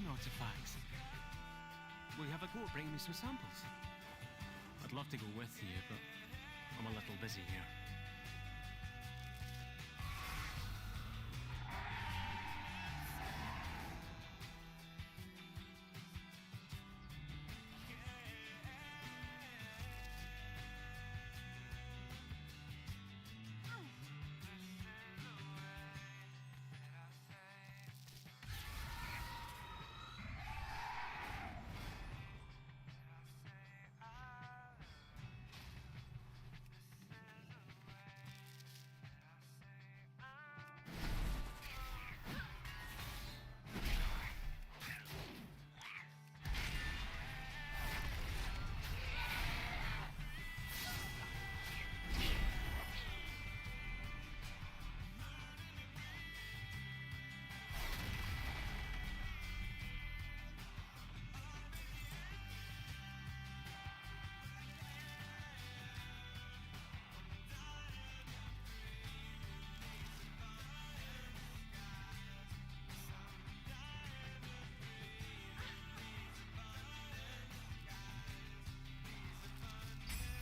artifacts. Will you have a go at bringing me some samples? I'd love to go with you, but I'm a little busy here.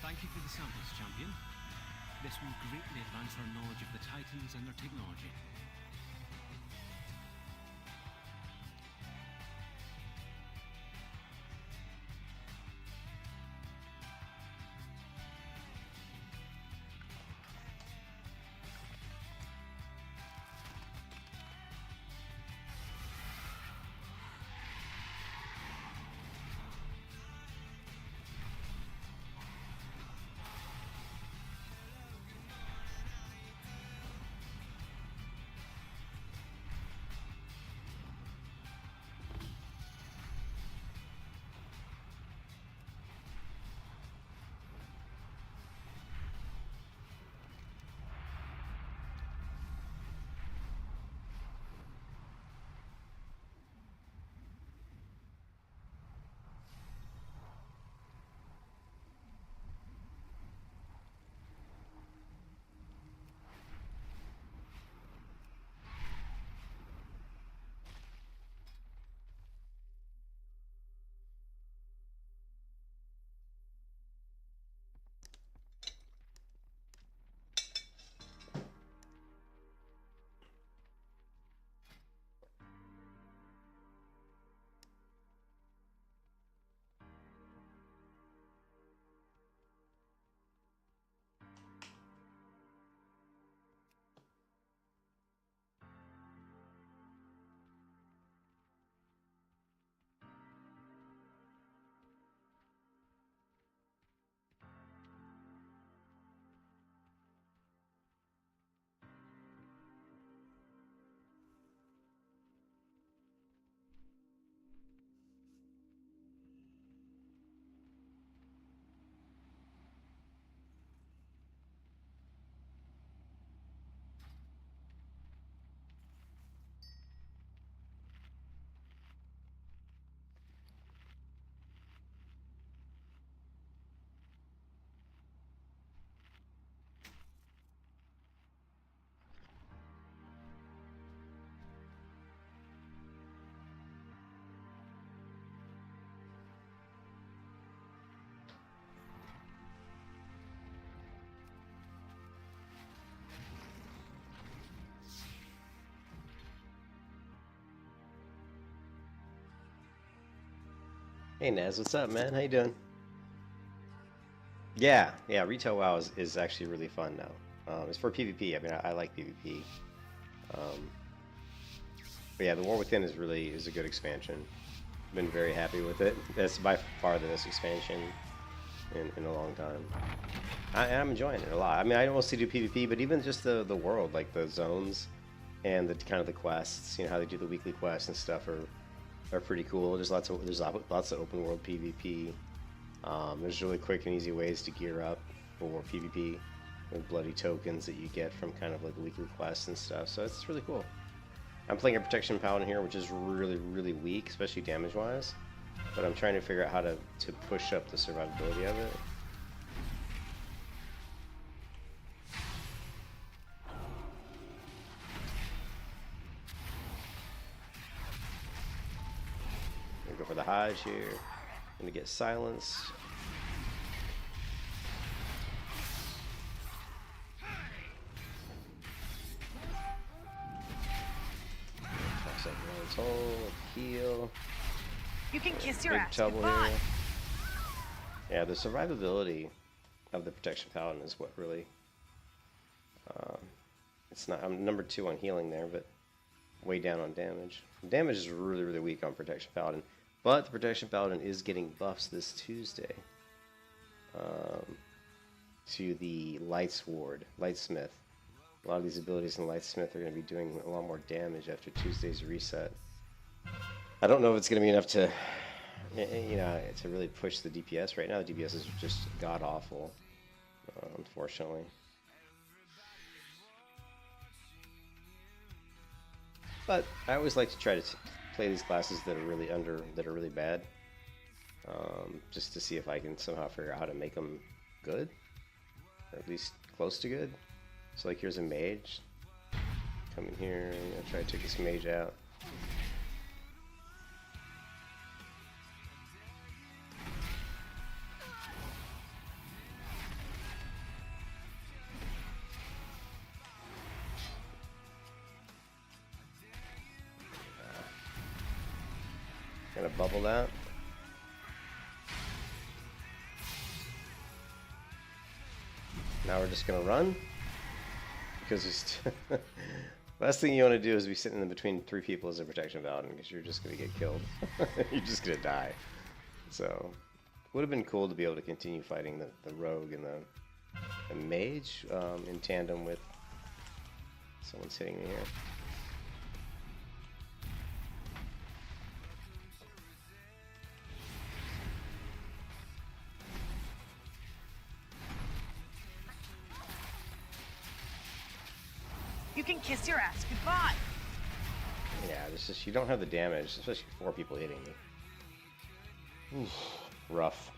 Thank you for the samples, champion. This will greatly advance our knowledge of the Titans and their technology. Hey Naz, what's up, man? How you doing? Yeah, retail WoW is actually really fun now. It's for PvP. I mean, I like PvP. Um, but yeah, the War Within is a good expansion. Been very happy with it. That's by far the best expansion in a long time. I'm enjoying it a lot. I mean, I don't mostly do PvP, but even just the world, like the zones and the kind of the quests, you know, how they do the weekly quests and stuff are pretty cool. There's lots of open world PvP. There's really quick and easy ways to gear up for PvP with bloody tokens that you get from kind of like weekly quests and stuff. So it's really cool. I'm playing a Protection Paladin here, which is really weak, especially damage-wise. But I'm trying to figure out how to push up the survivability of it. Hodge here. Gonna get silenced. Toss up Roland's hole, heal. You can kiss your Big ass trouble goodbye. here. Yeah, the survivability of the Protection Paladin is what really... it's not... I'm number 2 on healing there, but way down on damage. Damage is really, really weak on Protection Paladin. But the Protection Paladin is getting buffs this Tuesday. To the Lightsmith. A lot of these abilities in Lightsmith are going to be doing a lot more damage after Tuesday's reset. I don't know if it's going to be enough to... you know, to really push the DPS right now. The DPS is just god-awful, unfortunately. But I always like to try to play these classes that are really bad, just to see if I can somehow figure out how to make them good, or at least close to good. So like here's a mage. Come in here and try to take this mage out. Gonna bubble that. Now we're just gonna run because it's last thing you want to do is be sitting in between 3 people as a Protection Paladin because you're just gonna get killed. You're just gonna die. So would have been cool to be able to continue fighting the rogue and the mage in tandem with someone's hitting me here. You can kiss your ass goodbye. Yeah, it's just you don't have the damage, especially 4 people hitting me. Oof, rough.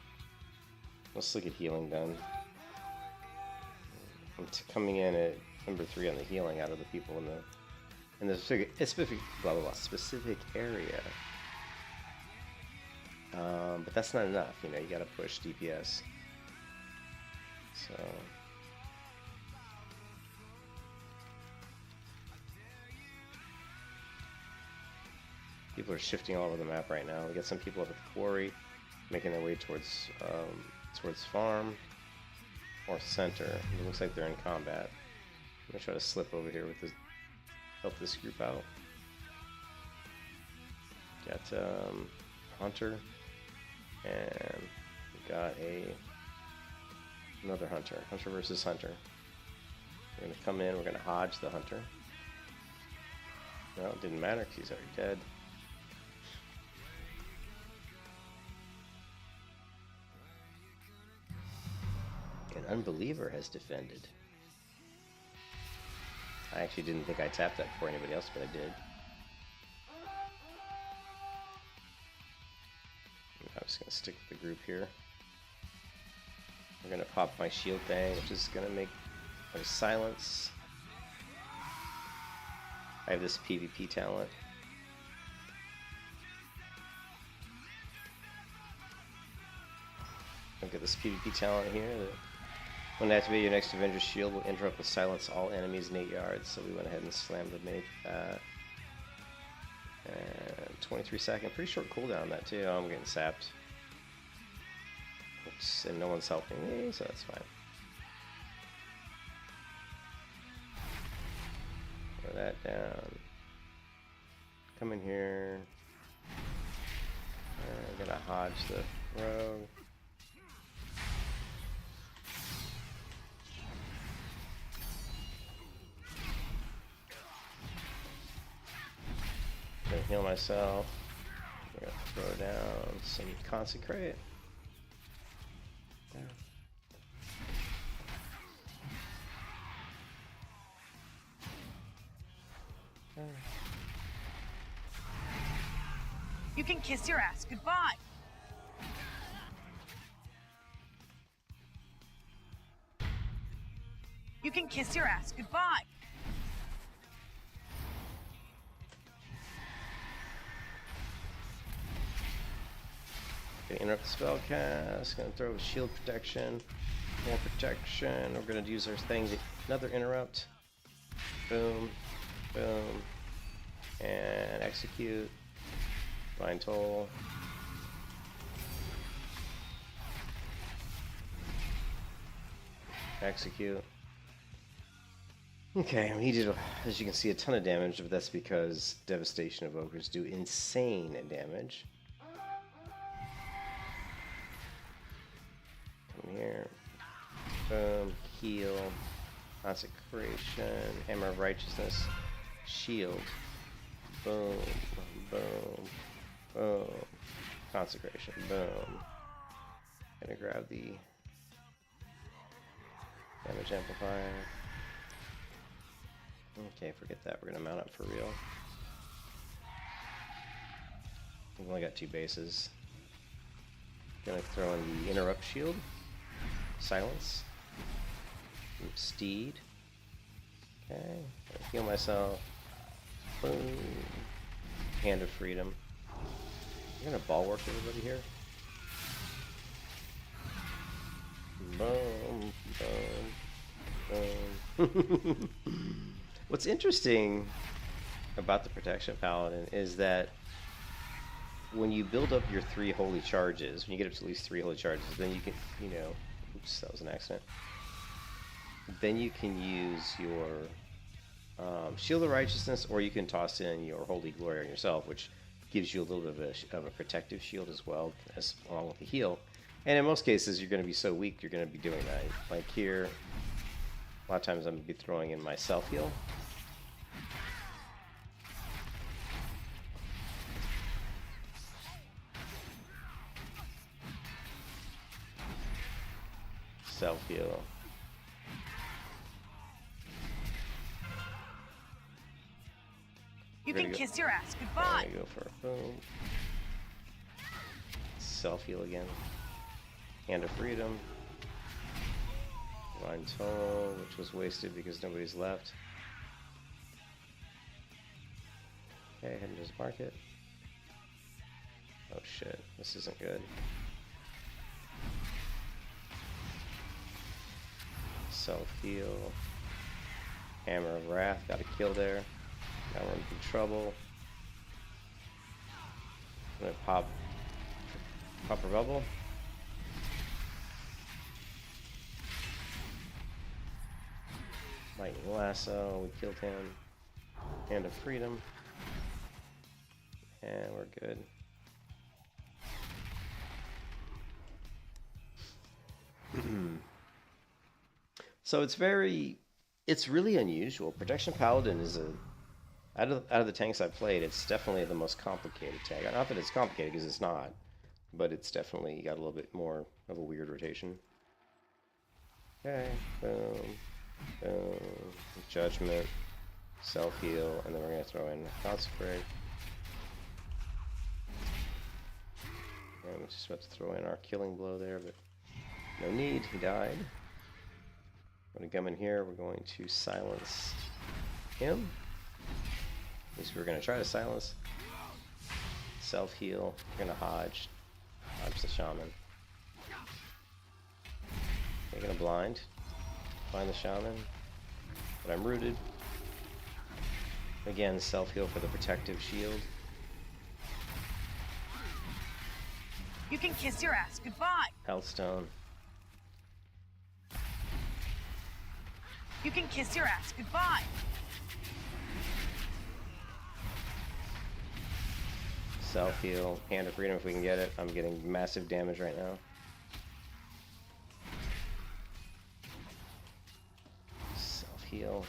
Let's look at healing then. I'm coming in at number 3 on the healing out of the people in the specific area. But that's not enough, you know. You got to push DPS. So. People are shifting all over the map right now. We got some people up at the quarry, making their way towards farm or center. It looks like they're in combat. I'm gonna try to slip over here with this, help this group out. Got hunter, and we got another hunter. Hunter versus hunter. We're gonna come in. We're gonna hodge the hunter. Well, it didn't matter because he's already dead. An Unbeliever has defended. I actually didn't think I tapped that before anybody else, but I did. I'm just going to stick with the group here. We're going to pop my shield thing, which is going to make a silence. I have this PvP talent. I've got this PvP talent here. When activated, your next Avenger's shield will interrupt with silence all enemies in 8 yards. So we went ahead and slammed the mage with that. And 23 second, pretty short cooldown on that too. Oh, I'm getting sapped. Oops, and no one's helping me, so that's fine. Throw that down. Come in here. I'm gonna hodge the rogue. Gonna heal myself. We're gonna throw down some consecrate. There. There. You can kiss your ass goodbye. You can kiss your ass goodbye. Gonna interrupt the spell cast. Gonna throw a shield protection. More protection. We're gonna use our thing. Another interrupt. Boom. Boom. And execute. Blind toll. Execute. Okay, he did, as you can see, a ton of damage, but that's because Devastation Evokers do insane damage. Come here. Boom. Heal. Consecration. Hammer of Righteousness. Shield. Boom. Boom. Boom. Consecration. Boom. Gonna grab the damage amplifier. Okay, forget that. We're gonna mount up for real. We've only got 2 bases. Gonna throw in the interrupt shield. Silence. Steed. Okay. Heal myself. Boom. Hand of Freedom. You're gonna bulwark everybody here. Boom. Boom. Boom. What's interesting about the Protection Paladin is that when you build up your 3 holy charges, when you get up to at least 3 holy charges, then you can, you know, oops, that was an accident. Then you can use your Shield of Righteousness, or you can toss in your Holy Glory on yourself, which gives you a little bit of a protective shield as well, as along with the heal. And in most cases, you're going to be so weak, you're going to be doing that. Like here, a lot of times I'm going to be throwing in my self-heal. Self-heal. You can kiss your ass goodbye. I'm gonna go for a boom. Self-heal again. Hand of Freedom. Blind Toll, which was wasted because nobody's left. Okay, head into market. Oh shit, this isn't good. Self-heal. Hammer of Wrath, got a kill there. Now we're in big trouble. I'm gonna pop a bubble. Lightning Lasso, we killed him. Hand of Freedom. And we're good. So it's really unusual. Protection Paladin is out of the tanks I've played, it's definitely the most complicated tank. Not that it's complicated, because it's not, but it's definitely got a little bit more of a weird rotation. Okay, boom, boom, Judgment, self-heal, and then we're going to throw in Consecrate. And we're just about to throw in our Killing Blow there, but no need, he died. I'm going to come in here, we're going to silence him. At least we're going to try to silence. Self-heal. We're going to Hodge the Shaman. We're going to blind the Shaman. But I'm rooted. Again, self-heal for the protective shield. You can kiss your ass goodbye. Healthstone. You can kiss your ass goodbye. Self-heal. Hand of Freedom if we can get it. I'm getting massive damage right now. Self-heal.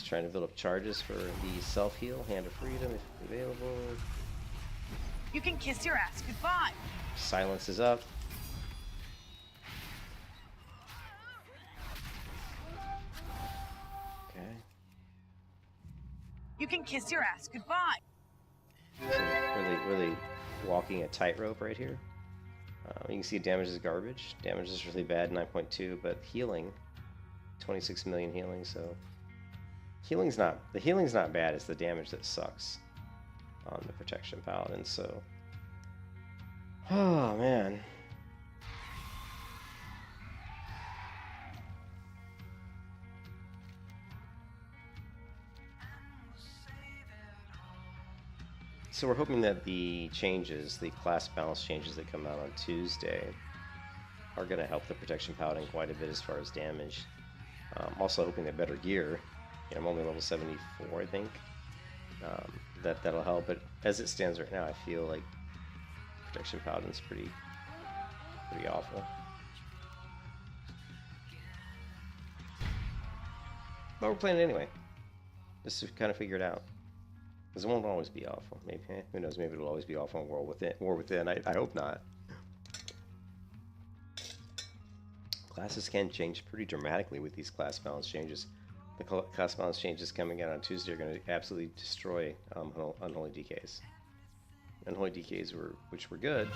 Trying to build up charges for the self-heal. Hand of Freedom if available. You can kiss your ass goodbye. Silence is up. Okay. kiss your ass goodbye. So really walking a tightrope right here. You can see damage is garbage. Damage is really bad, 9.2, but healing, 26 million healing. So the healing's not bad. It's the damage that sucks on the Protection Paladin. So, oh man. So we're hoping that the changes, the class balance changes that come out on Tuesday, are going to help the Protection Paladin quite a bit as far as damage. Also hoping that better gear. I'm only level 74, I think. That'll help. But as it stands right now, I feel like Protection Paladin's pretty awful. But we're playing it anyway, just to kind of figure it out. Because it won't always be awful. Maybe, who knows? Maybe it'll always be awful in War Within. I hope not. Classes can change pretty dramatically with these class balance changes. The class balance changes coming out on Tuesday are going to absolutely destroy Unholy DKs. Unholy DKs, which were good,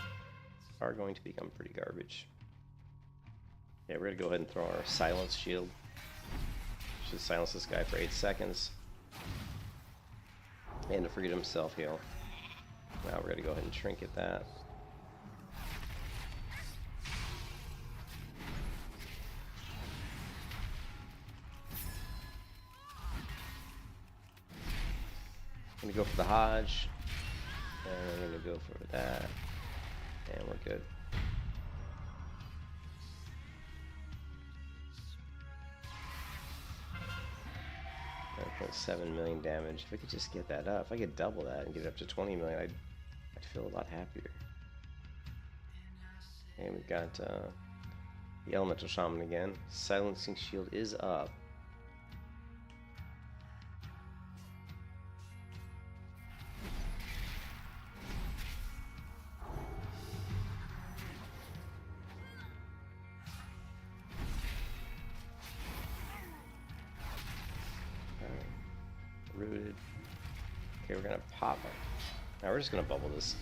are going to become pretty garbage. Yeah, we're going to go ahead and throw our Silence Shield. Should silence this guy for 8 seconds. And to Freedom self-heal. Now we're going to go ahead and trinket that. I'm going to go for the Hodge. And I'm going to go for that. And we're good. 9.7 million damage. If I could just get that up, if I could double that and get it up to 20 million, I'd feel a lot happier. And we've got the Elemental Shaman again. Silencing Shield is up. Rooted. Okay, we're gonna pop it. Now we're just gonna bubble this.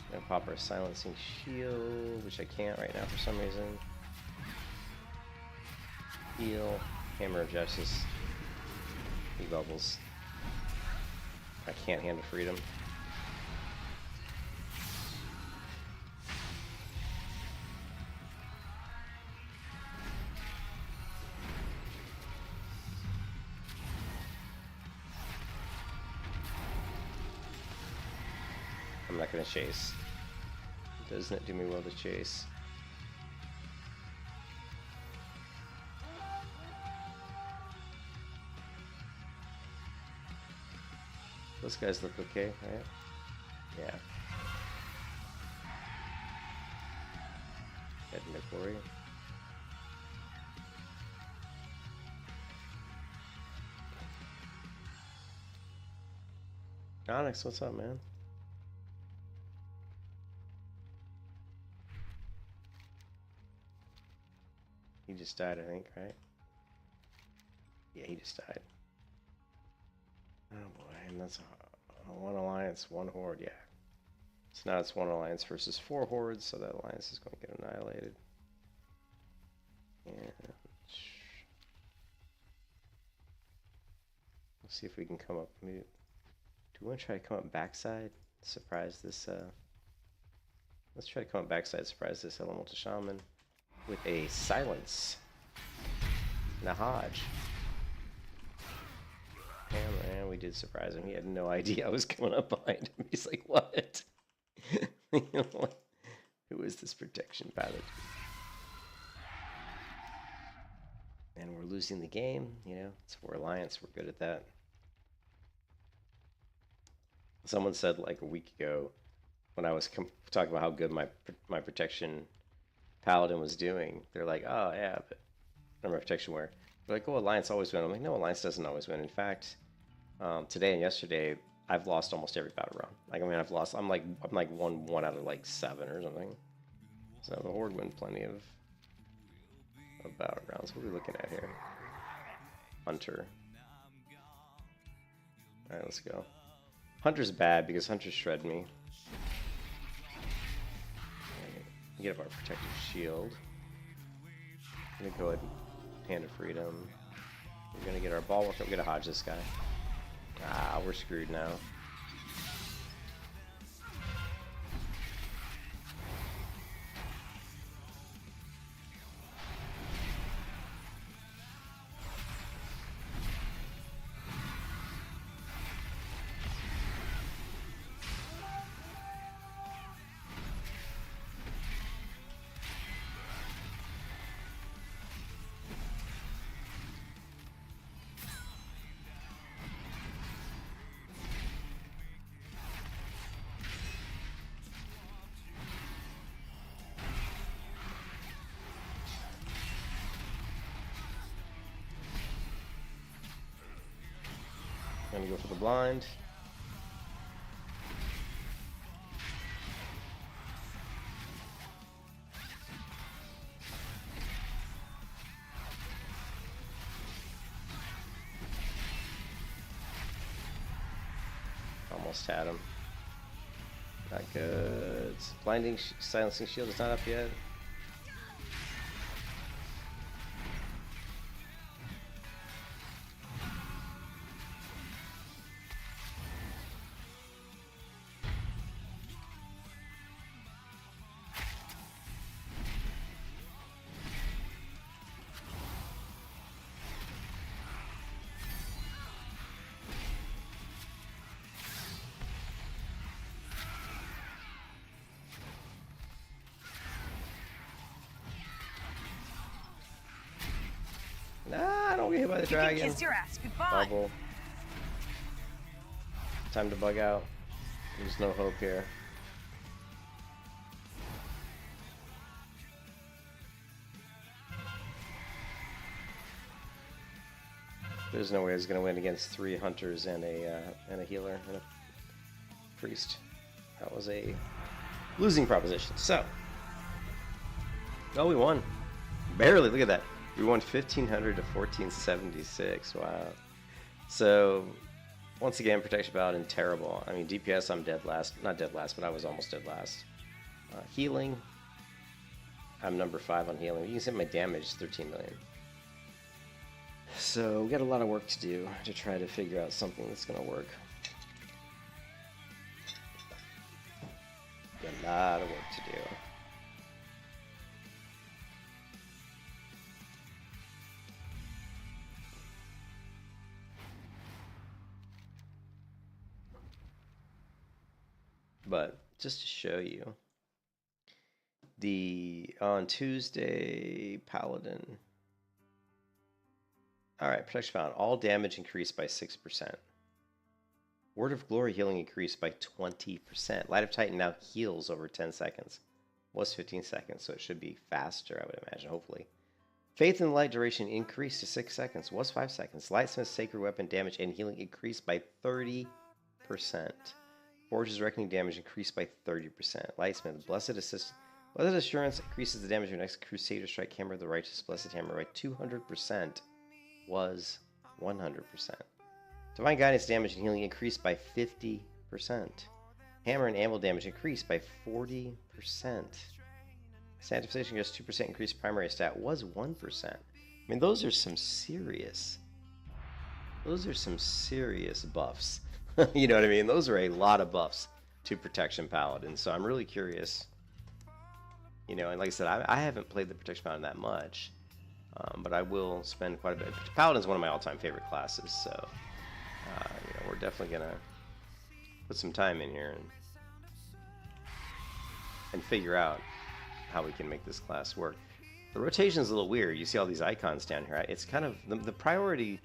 We're gonna pop our Silencing Shield, which I can't right now for some reason. Heal. Hammer of Justice. He bubbles. I can't handle Freedom. I'm not gonna chase. Doesn't it do me well to chase? Those guys look okay, right? Yeah. Head into glory. Onyx, what's up, man? He just died, I think, right? Yeah, he just died. Oh boy, and that's one alliance, one horde, yeah. So now it's one alliance versus 4 hordes, so that alliance is going to get annihilated. And let's see if we can come up. Do we want to try to come up backside? Surprise this. Let's try to come up backside, surprise this Elemental Shaman with a Silence and a Hodge. Yeah, man, we did surprise him. He had no idea I was coming up behind him. He's like, what? You know what? Who is this Protection Paladin? And we're losing the game, you know. It's 4 alliance. We're good at that. Someone said like a week ago when I was talking about how good my Protection Paladin was doing, they're like, oh yeah, but number of protection wear. They're like, oh, alliance always win. I'm like, no, alliance doesn't always win. In fact, today and yesterday, I've lost almost every battle round. Like, I mean, I'm like 1 out of like 7 or something. So the horde win plenty of battle rounds. What are we looking at here? Hunter. Alright, let's go. Hunter's bad because Hunter shred me. Right, get up our protective shield. I'm gonna go ahead and Hand of Freedom. We're gonna get our bulwark. We're gonna hodge this guy. Ah, we're screwed now. Gonna go for the blind. Almost had him. Not good. Blinding, silencing shield is not up yet. Nah, don't get hit by the dragon. You can kiss your ass goodbye. Bubble. Time to bug out. There's no hope here. There's no way he's gonna win against 3 hunters and a healer and a priest. That was a losing proposition. So, oh, we won. Barely. Look at that. We won 1,500 to 1,476. Wow. So, once again, Protection Paladin, terrible. I mean, DPS, I'm dead last. Not dead last, but I was almost dead last. Healing, I'm number 5 on healing. You can see my damage is 13 million. So, we got a lot of work to do to try to figure out something that's going to work. Got a lot of work to do. But just to show you, on Tuesday, Paladin. Alright, Protection Paladin. All damage increased by 6%. Word of Glory healing increased by 20%. Light of Titan now heals over 10 seconds. Was 15 seconds, so it should be faster, I would imagine, hopefully. Faith in the Light duration increased to 6 seconds. Was 5 seconds. Lightsmith's Sacred Weapon damage and healing increased by 30%. Forge's Reckoning damage increased by 30%. Lightsmith, Blessed Assurance increases the damage of your next Crusader Strike Hammer, the Righteous Blessed Hammer, by 200%. Was 100%. Divine Guidance damage and healing increased by 50%. Hammer and Anvil damage increased by 40%. Sanctification gets 2% increased primary stat, was 1%. I mean, those are some serious buffs. You know what I mean? Those are a lot of buffs to Protection Paladin. So I'm really curious. You know, and like I said, I haven't played the Protection Paladin that much. But I will spend quite a bit. Paladin's one of my all-time favorite classes. So, you know, we're definitely going to put some time in here and figure out how we can make this class work. The rotation is a little weird. You see all these icons down here. It's kind of... The priority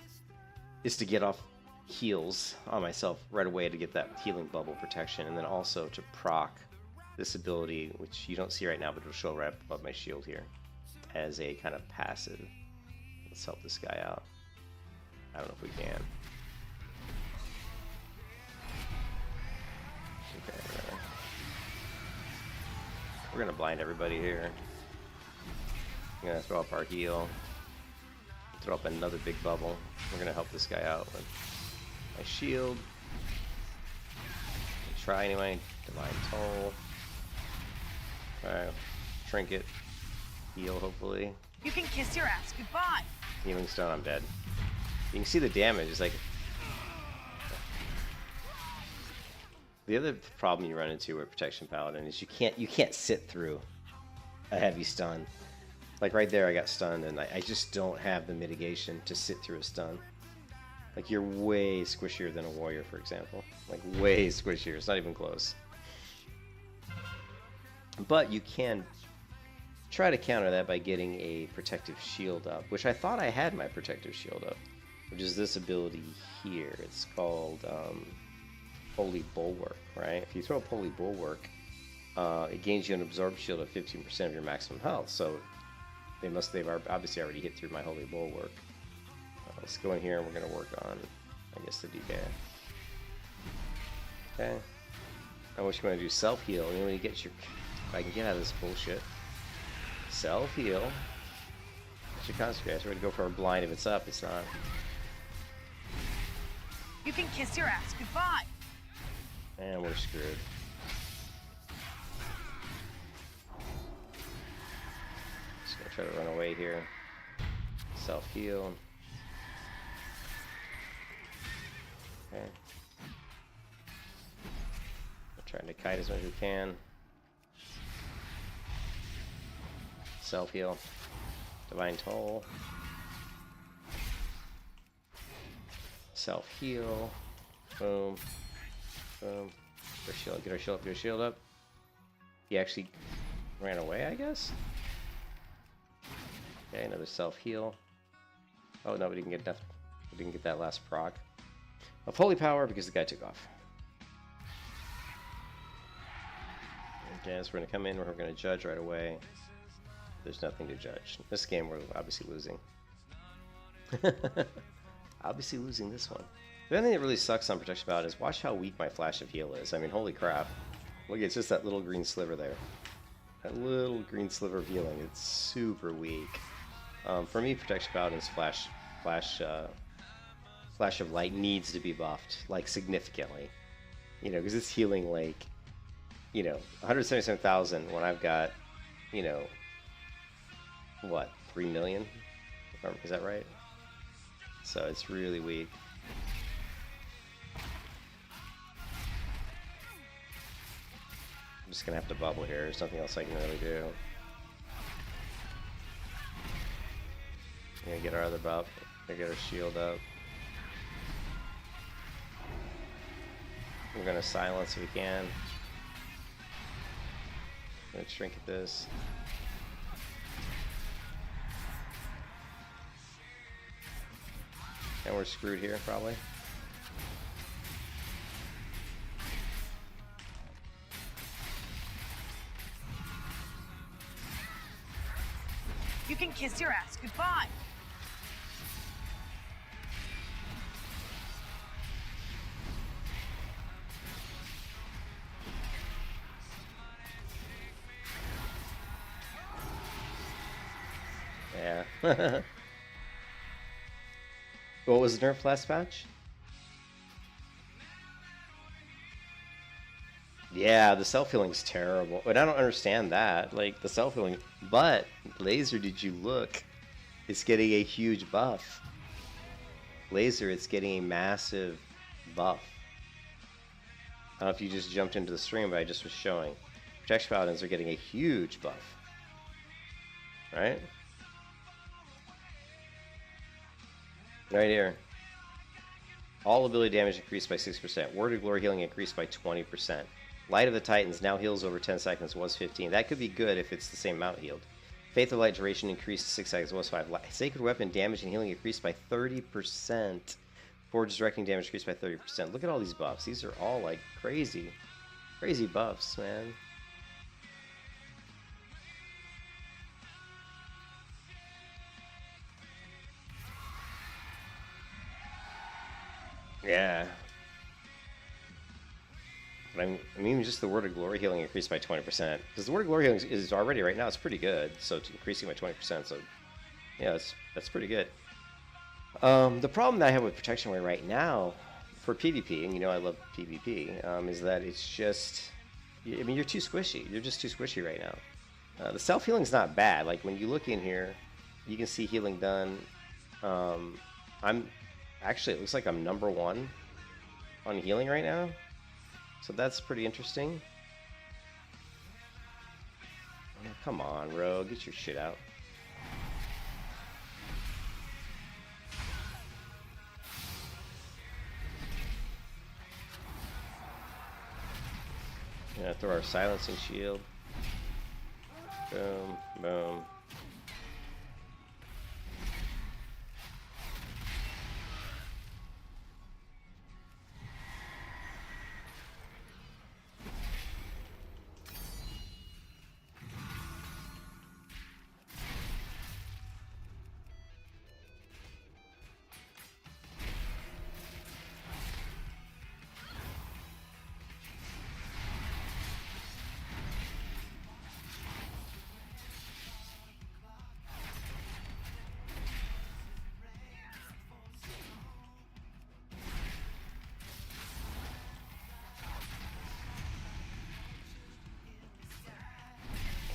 is to get off heals on myself right away to get that healing bubble protection, and then also to proc this ability, which you don't see right now, but it'll show right up above my shield here, as a kind of passive. Let's help this guy out. I don't know if we can. Okay, we're gonna blind everybody here. I'm gonna throw up our heal. Throw up another big bubble. We're gonna help this guy out with my shield. Try anyway. Divine Toll. Alright. Trinket. Heal, hopefully. You can kiss your ass goodbye. Healing Stone, I'm dead. You can see the damage. It's like... The other problem you run into with Protection Paladin is you can't sit through a heavy stun. Like right there I got stunned and I just don't have the mitigation to sit through a stun. Like you're way squishier than a warrior, for example. Like way squishier, it's not even close. But you can try to counter that by getting a protective shield up, which I thought I had my protective shield up, which is this ability here. It's called Holy Bulwark, right? If you throw up Holy Bulwark, it gains you an absorbed shield of 15% of your maximum health. So they've obviously already hit through my Holy Bulwark. Let's go in here and we're going to work on, I guess, the DK. Okay. And what you want to do, self-heal. And when you get your... If I can get out of this bullshit. Self-heal. Get your concentrate. I was ready to go for a blind. If it's up, it's not. You can kiss your ass goodbye. And we're screwed. Just gonna try to run away here. Self-heal. Okay. We're trying to kite as much as we can. Self-heal. Divine Toll. Self-heal. Boom. Boom. Get our shield up, get our shield up, get our shield up. He actually ran away, I guess? Okay, another self-heal. Oh no, we didn't get enough. We didn't get that last proc of holy power because the guy took off. Okay, so we're gonna come in, we're gonna judge right away. There's nothing to judge. This game we're obviously losing. Obviously losing this one. The only thing that really sucks on Protection Paladin is watch how weak my flash of heal is. I mean, holy crap. Look, it's just that little green sliver there. That little green sliver of healing. It's super weak. For me, Protection Paladin's flash of light needs to be buffed, like, significantly. You know, because it's healing, like, you know, 177,000 when I've got, you know, what, 3 million? Is that right? So it's really weak. I'm just gonna have to bubble here. There's nothing else I can really do. Gonna get our other buff. Gonna get our shield up. We're gonna silence if we can. Gonna trinket this. And we're screwed here, probably. You can kiss your ass goodbye. Yeah. What was nerfed last patch? Yeah, the self-healing's terrible. But I don't understand that. Like, the self-healing... But, Laser, did you look? It's getting a huge buff. Laser, it's getting a massive buff. I don't know if you just jumped into the stream, but I just was showing. Protection Paladins are getting a huge buff. Right? Right here. All ability damage increased by 6%. Word of Glory healing increased by 20%. Light of the Titans now heals over 10 seconds, was 15. That could be good if it's the same amount healed. Faith of Light duration increased to 6 seconds, was 5. Sacred Weapon damage and healing increased by 30%. Forge's Directing damage increased by 30%. Look at all these buffs. These are all like crazy. Crazy buffs, man. Yeah. But I mean, just the Word of Glory healing increased by 20%. Because the Word of Glory healing is already, right now, it's pretty good. So it's increasing by 20%. So, yeah, that's pretty good. The problem that I have with Protection Ray right now for PvP, and you know I love PvP, is that it's just, I mean, you're too squishy. You're just too squishy right now. The self-healing's not bad. Like, when you look in here, you can see healing done. I'm actually, it looks like I'm #1 on healing right now, so that's pretty interesting. Oh, come on, Rogue, get your shit out. Gonna throw our silencing shield. Boom, boom.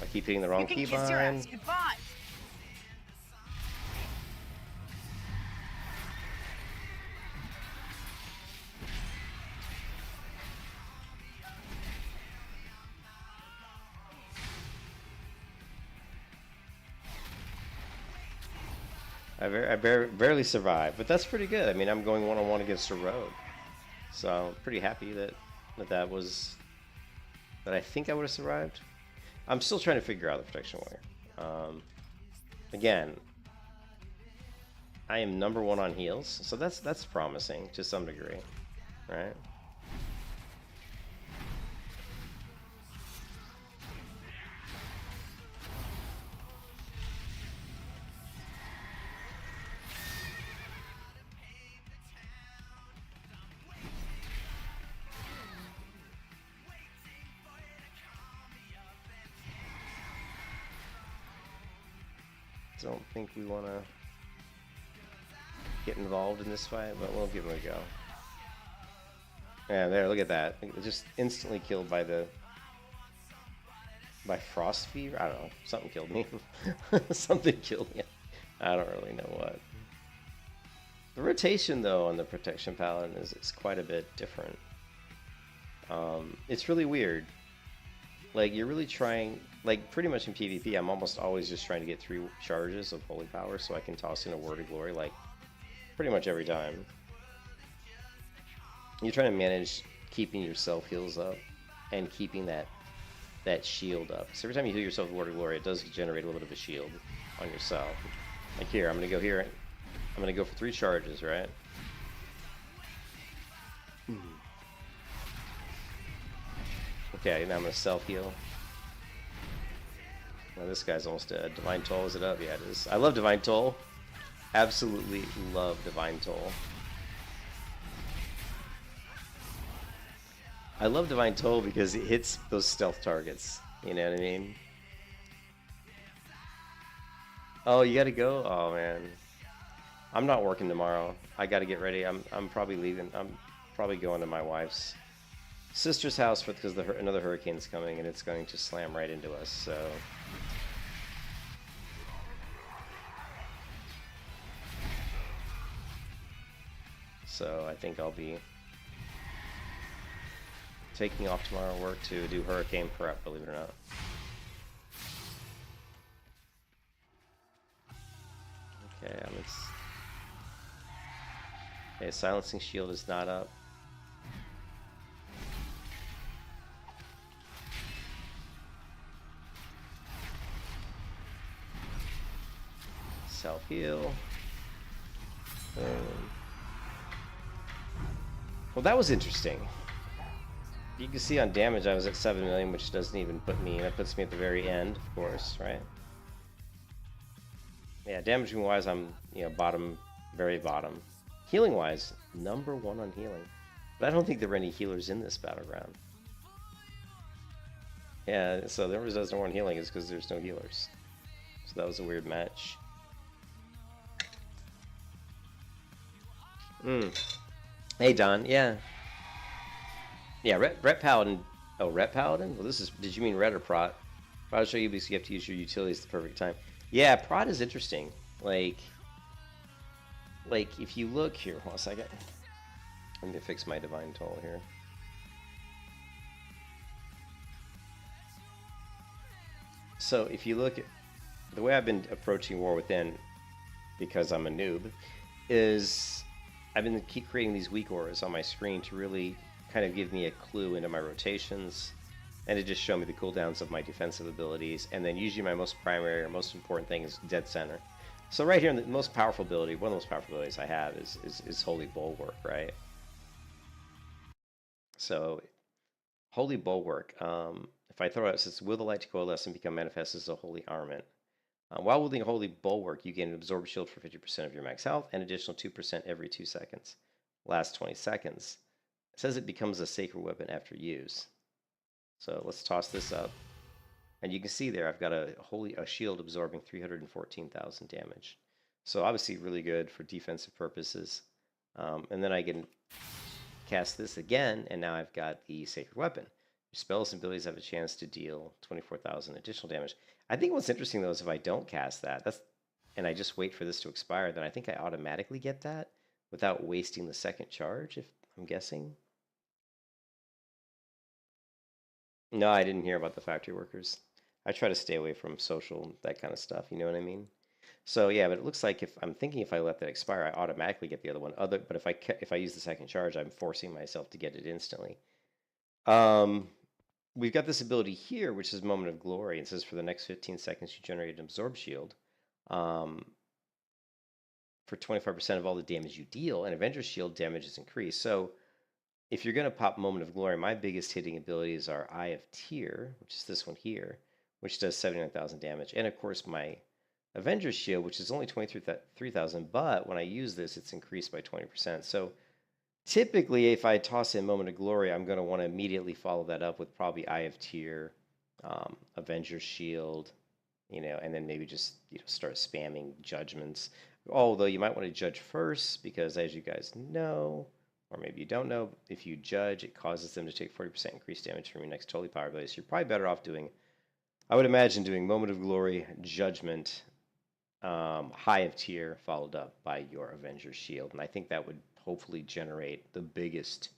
I keep hitting the wrong You can kiss your ass keybind. goodbye. I barely survived, but that's pretty good. I mean, I'm going one-on-one against a rogue, so I'm pretty happy that I think I would have survived. I'm still trying to figure out the protection warrior. Again, I am #1 on heals, so that's promising to some degree, right? Don't think we want to get involved in this fight, but we'll give it a go. Yeah, there, look at that. Just instantly killed by frost fever. I don't know. Something killed me. Something killed me. I don't really know what. The rotation, though, on the Protection Paladin is quite a bit different. It's really weird. Like, you're really trying, like, pretty much in PvP, I'm almost always just trying to get 3 charges of Holy Power so I can toss in a Word of Glory, like, pretty much every time. You're trying to manage keeping your self-heals up and keeping that shield up. So every time you heal yourself with Word of Glory, it does generate a little bit of a shield on yourself. Like here, I'm going to go here. I'm going to go for 3 charges, right? Okay, now I'm going to self-heal. Now this guy's almost dead. Divine Toll, is it up? Yeah, it is. I love Divine Toll. Absolutely love Divine Toll. I love Divine Toll because it hits those stealth targets. You know what I mean? Oh, you gotta go? Oh, man. I'm not working tomorrow. I gotta get ready. I'm probably leaving. I'm probably going to my wife's sister's house because another hurricane's coming and it's going to slam right into us, so I think I'll be taking off tomorrow work to do hurricane prep, believe it or not. Okay, okay, silencing shield is not up. Self-heal. Well, that was interesting. You can see on damage I was at 7 million, which doesn't even put me, that puts me at the very end, of course, right? Yeah, damaging wise, I'm, bottom, very bottom. Healing wise, #1 on healing. But I don't think there were any healers in this battleground. Yeah, so the reason there's no one healing is because there's no healers. So that was a weird match. Hey, Don. Yeah. Yeah, Ret Paladin. Oh, Ret Paladin? Well, this is... Did you mean Ret or Prot? Prot will show you because you have to use your utilities at the perfect time. Yeah, Prot is interesting. Like, if you look here... Hold on a second. Let me fix my Divine Toll here. So, if you look at... The way I've been approaching War Within, because I'm a noob, is... I've been keep creating these weak auras on my screen to really kind of give me a clue into my rotations, and to just show me the cooldowns of my defensive abilities, and then usually my most primary or most important thing is dead center. So right here, the most powerful ability, one of the most powerful abilities I have is Holy Bulwark, right? So Holy Bulwark, if I throw out, it says, will the light to coalesce and become manifest as a holy armament. While wielding a Holy Bulwark, you gain an absorb shield for 50% of your max health, and additional 2% every 2 seconds. Last 20 seconds. It says it becomes a sacred weapon after use. So let's toss this up. And you can see there I've got a shield absorbing 314,000 damage. So obviously really good for defensive purposes. And then I can cast this again, and now I've got the sacred weapon. Your spells and abilities have a chance to deal 24,000 additional damage. I think what's interesting though is if I don't cast that, and I just wait for this to expire, then I think I automatically get that without wasting the second charge, if I'm guessing. No, I didn't hear about the factory workers. I try to stay away from social, that kind of stuff, you know what I mean? So yeah, but it looks like if I let that expire, I automatically get the other one. But if I use the second charge, I'm forcing myself to get it instantly. We've got this ability here, which is Moment of Glory. It says for the next 15 seconds, you generate an absorb shield for 25% of all the damage you deal, and Avenger's Shield damage is increased. So if you're going to pop Moment of Glory, my biggest hitting abilities are Eye of Tear, which is this one here, which does 79,000 damage. And of course, my Avenger's Shield, which is only 23,000, but when I use this, it's increased by 20%. So typically, if I toss in Moment of Glory, I'm going to want to immediately follow that up with probably Eye of Tear, Avenger's Shield, and then maybe just start spamming judgments. Although you might want to judge first, because as you guys know, or maybe you don't know, if you judge, it causes them to take 40% increased damage from your next totally power ability. So you're probably better off doing, I would imagine, doing Moment of Glory, Judgment, High of Tear, followed up by your Avenger's Shield. And I think that would hopefully generate the biggest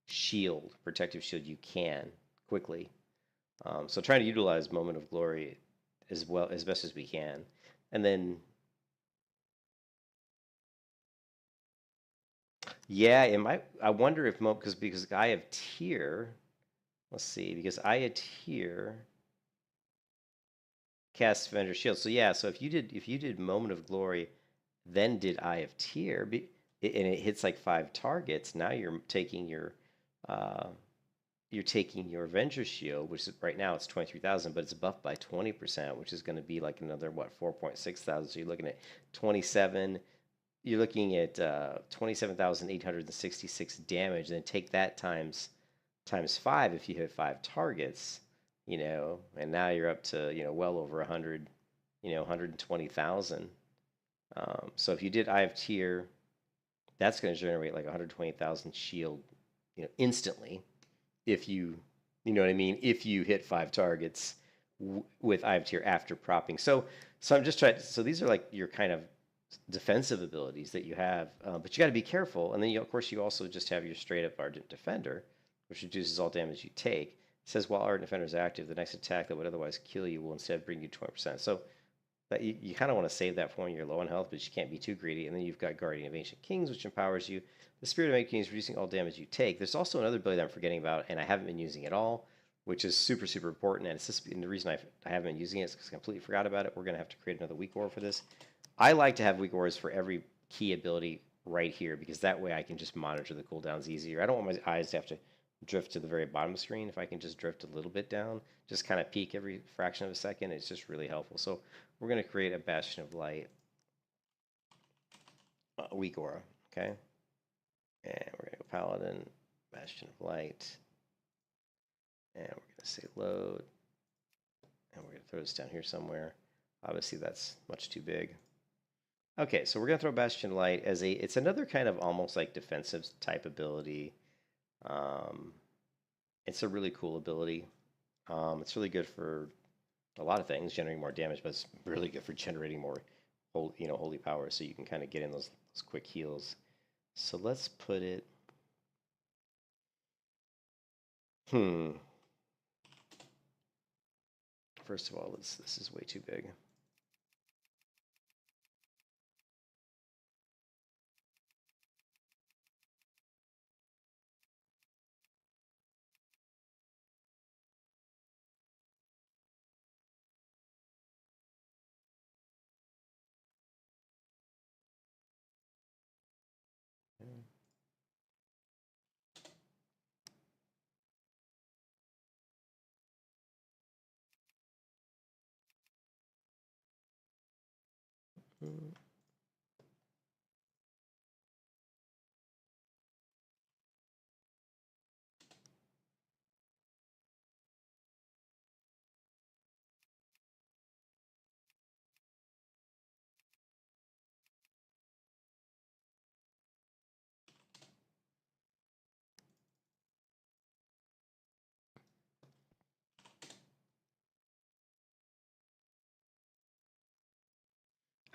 shield, protective shield you can quickly. So trying to utilize Moment of Glory as best as we can. And then, yeah, I wonder if because Eye of Tear, let's see, because Eye of Tear casts Avenger's Shield. So yeah, so if you did Moment of Glory, then did Eye of Tear, and it hits like 5 targets, now you're taking your Avenger's Shield, which is right now it's 23,000, but it's buffed by 20%, which is going to be like another 4.6,000. So you're looking at 27. You're looking at 27,866 damage. Then take that times 5 if you hit 5 targets, and now you're up to well over 100, 120,000. So if you did Eye of Tear, that's going to generate like 120,000 shield, instantly. If you know what I mean, if you hit 5 targets with Eye of Tear after propping. So I'm just trying. So these are like your kind of defensive abilities that you have, but you got to be careful. And then of course you also just have your straight up Ardent Defender, which reduces all damage you take. It says while Ardent Defender is active, the next attack that would otherwise kill you will instead bring you 20%. So that you kind of want to save that for when you're low on health, but you can't be too greedy. And then you've got Guardian of Ancient Kings, which empowers you. The Spirit of Ancient Kings, reducing all damage you take. There's also another ability that I'm forgetting about, and I haven't been using at all, which is super, super important. And the reason I haven't been using it is because I completely forgot about it. We're going to have to create another weak aura for this. I like to have weak auras for every key ability right here, because that way I can just monitor the cooldowns easier. I don't want my eyes to have to drift to the very bottom of the screen. If I can just drift a little bit down, just kind of peek every fraction of a second, it's just really helpful. So we're going to create a Bastion of Light weak aura, okay? And we're going to go Paladin, Bastion of Light, and we're going to say load, and we're going to throw this down here somewhere. Obviously that's much too big. Okay, so we're gonna throw Bastion Light as it's another kind of almost like defensive type ability. It's a really cool ability. It's really good for a lot of things, generating more damage, but it's really good for generating more, holy power, so you can kind of get in those quick heals. So let's put it. First of all, this is way too big.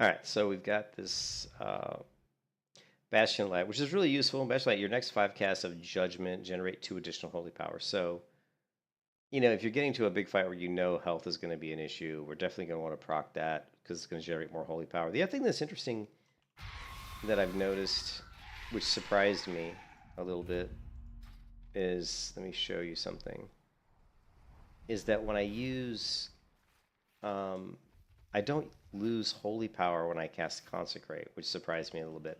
All right, so we've got this Bastion Light, which is really useful. Bastion Light, your next 5 casts of Judgment generate 2 additional holy power. So, if you're getting to a big fight where health is going to be an issue, we're definitely going to want to proc that because it's going to generate more holy power. The other thing that's interesting that I've noticed, which surprised me a little bit, is, let me show you something, is that when I use, I don't lose holy power when I cast Consecrate, which surprised me a little bit.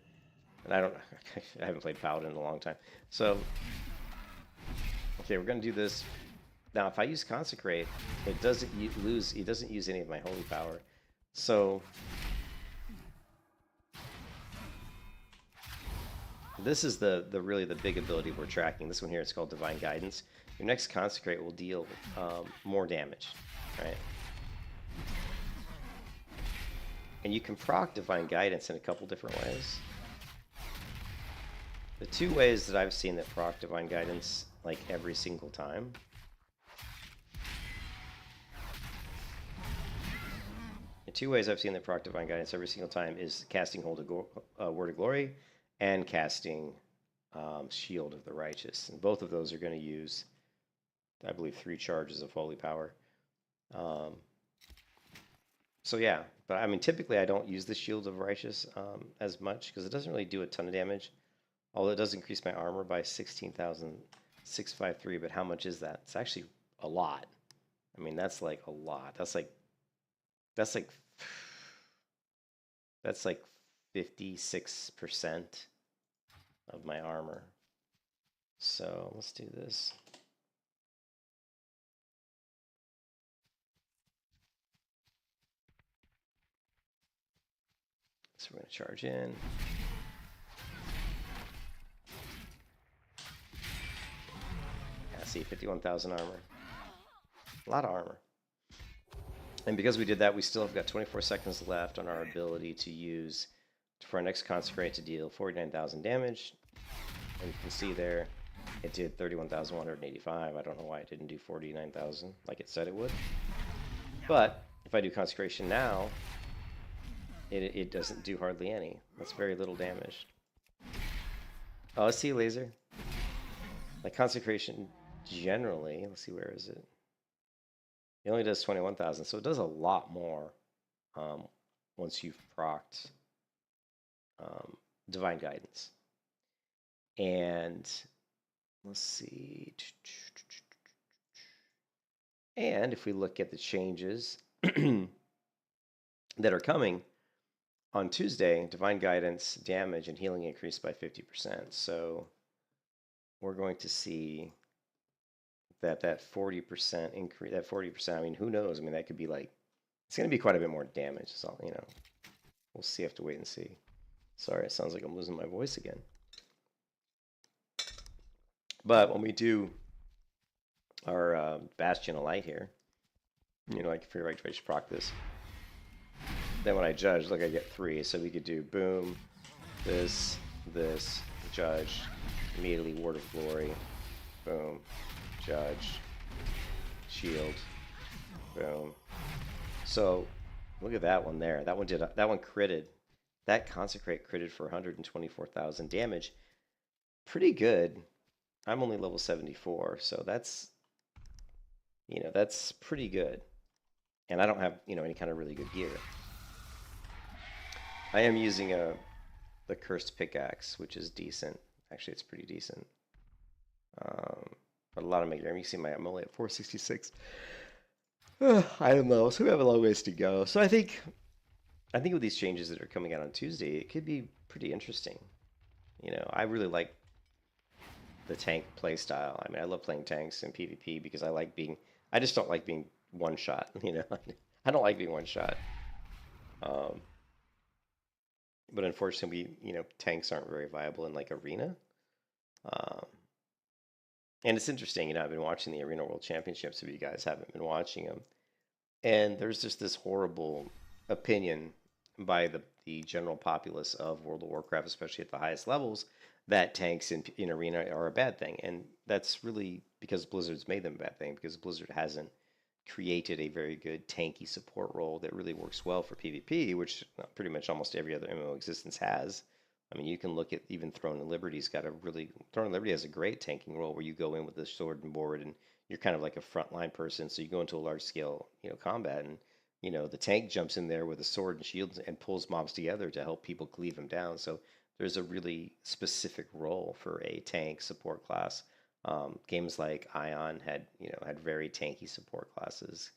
And I haven't played Paladin in a long time. So, okay, we're going to do this. Now, if I use Consecrate, it doesn't use any of my holy power. So, this is really the big ability we're tracking. This one here is called Divine Guidance. Your next Consecrate will deal more damage, right? And you can proc Divine Guidance in a couple different ways. The 2 ways that I've seen that proc Divine Guidance, like, every single time. The 2 ways I've seen that proc Divine Guidance every single time is casting Word of Glory and casting Shield of the Righteous. And both of those are going to use, I believe, 3 charges of holy power. So yeah, but I mean, typically I don't use the Shield of Righteous as much because it doesn't really do a ton of damage. Although it does increase my armor by 16,653, but how much is that? It's actually a lot. I mean, that's like a lot. That's like 56% of my armor. So let's do this. So we're going to charge in. Yeah, see, 51,000 armor. A lot of armor. And because we did that, we still have got 24 seconds left on our ability to use for our next Consecrate to deal 49,000 damage. And you can see there, it did 31,185. I don't know why it didn't do 49,000 like it said it would. But if I do Consecration now, it doesn't do hardly any. That's very little damage. Oh, let's see, laser. Like Consecration generally, let's see, where is it? It only does 21,000, so it does a lot more once you've procced Divine Guidance. And let's see. And if we look at the changes that are coming, on Tuesday, Divine Guidance damage and healing increased by 50%. So we're going to see that 40% increase, that 40%, I mean, who knows? I mean, that could be like, it's going to be quite a bit more damage. So, we'll see, have to wait and see. Sorry, it sounds like I'm losing my voice again. But when we do our Bastion of Light here, I can figure out if I should proc this. then when I judge, look, I get 3. So we could do boom, this, judge, immediately Word of Glory, boom, judge, shield, boom. So look at that one there. That one critted. That consecrate critted for 124,000 damage. Pretty good. I'm only level 74, so that's, that's pretty good. And I don't have, any kind of really good gear. I am using the cursed pickaxe, which is decent. Actually, it's pretty decent. But a lot of my gear. You see I'm only at 466. I don't know. So we have a long ways to go. So I think with these changes that are coming out on Tuesday, it could be pretty interesting. I really like the tank play style. I mean, I love playing tanks in PvP because I just don't like being one shot. I don't like being one shot. But unfortunately, tanks aren't very viable in like arena. And it's interesting, I've been watching the Arena World Championships if you guys haven't been watching them. And there's just this horrible opinion by the general populace of World of Warcraft, especially at the highest levels, that tanks in Arena are a bad thing. And that's really because Blizzard's made them a bad thing, because Blizzard hasn't created a very good tanky support role that really works well for PvP, which pretty much almost every other MMO existence has. I mean, you can look at even Throne of Liberty's got Throne of Liberty has a great tanking role where you go in with the sword and board and you're kind of like a frontline person. So you go into a large scale, combat and, the tank jumps in there with a sword and shields and pulls mobs together to help people cleave them down. So there's a really specific role for a tank support class. Games like Ion had very tanky support classes.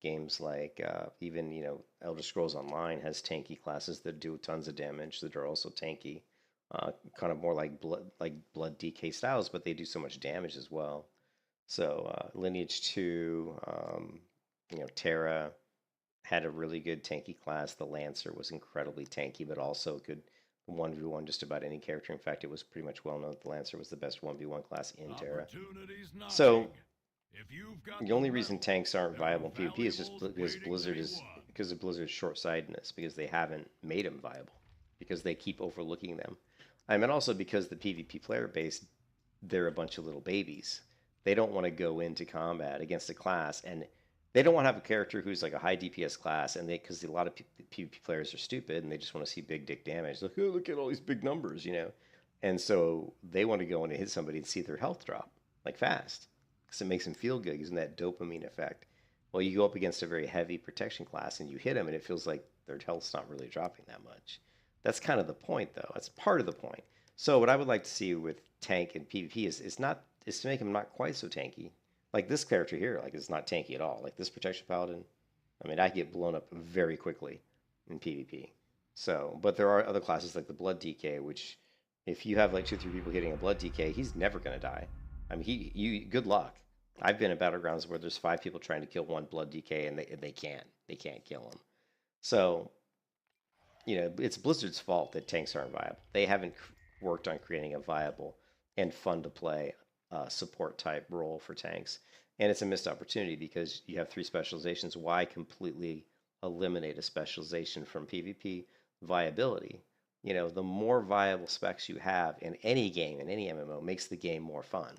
Games like even Elder Scrolls Online has tanky classes that do tons of damage that are also tanky, kind of more like blood DK styles, but they do so much damage as well. So Lineage 2, Terra had a really good tanky class. The Lancer was incredibly tanky, but also could 1v1 just about any character. In fact, it was pretty much well known that the Lancer was the best 1v1 class in Terra. So the only reason tanks aren't viable in PvP is just because of Blizzard's short-sightedness, because they haven't made them viable, because they keep overlooking them. And also because the PvP player base, they're a bunch of little babies. They don't want to go into combat against a class, and they don't want to have a character who's like a high DPS class, and because a lot of PvP players are stupid and they just want to see big dick damage. Like, oh, look at all these big numbers, And so they want to go in and hit somebody and see their health drop, like fast. Because it makes them feel good, using that dopamine effect. Well, you go up against a very heavy protection class and you hit them and it feels like their health's not really dropping that much. That's kind of the point, though. That's part of the point. So what I would like to see with tank and PvP is to make them not quite so tanky. Like this character here, like it's not tanky at all. Like this Protection Paladin, I mean, I get blown up very quickly in PvP. So, but there are other classes like the Blood DK, which if you have like 2 or 3 people hitting a Blood DK, he's never going to die. I mean, good luck. I've been in battlegrounds where there's 5 people trying to kill one Blood DK and they can't kill him. So, it's Blizzard's fault that tanks aren't viable. They haven't worked on creating a viable and fun to play support type role for tanks. And it's a missed opportunity because you have 3 specializations. Why completely eliminate a specialization from PvP viability? The more viable specs you have in any game, in any MMO, makes the game more fun,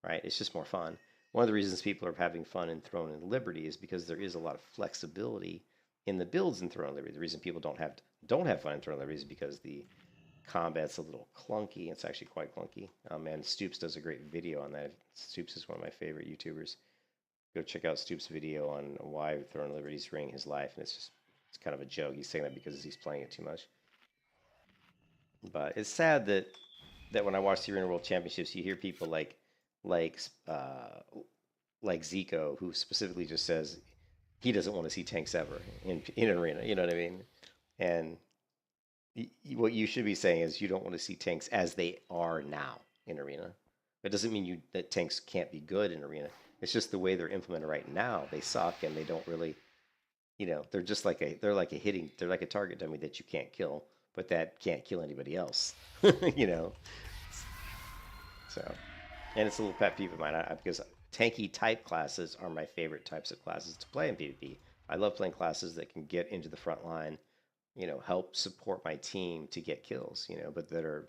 right? It's just more fun. One of the reasons people are having fun in Throne and Liberty is because there is a lot of flexibility in the builds in Throne and Liberty. The reason people don't have fun in Throne and Liberty is because the combat's a little clunky. It's actually quite clunky. And Stoops does a great video on that. Stoops is one of my favorite YouTubers. Go check out Stoops' video on why Throne and Liberty is ruining his life. And it's kind of a joke. He's saying that because he's playing it too much. But it's sad that when I watch the Arena World Championships, you hear people like Zico, who specifically just says he doesn't want to see tanks ever in Arena. You know what I mean? And what you should be saying is you don't want to see tanks as they are now in Arena. It doesn't mean that tanks can't be good in Arena. It's just the way they're implemented right now. They suck and they don't really, they're just like they're like a target dummy that you can't kill, but that can't kill anybody else. So, and it's a little pet peeve of mine because tanky type classes are my favorite types of classes to play in PvP. I love playing classes that can get into the front line you know, help support my team to get kills, you know, but that are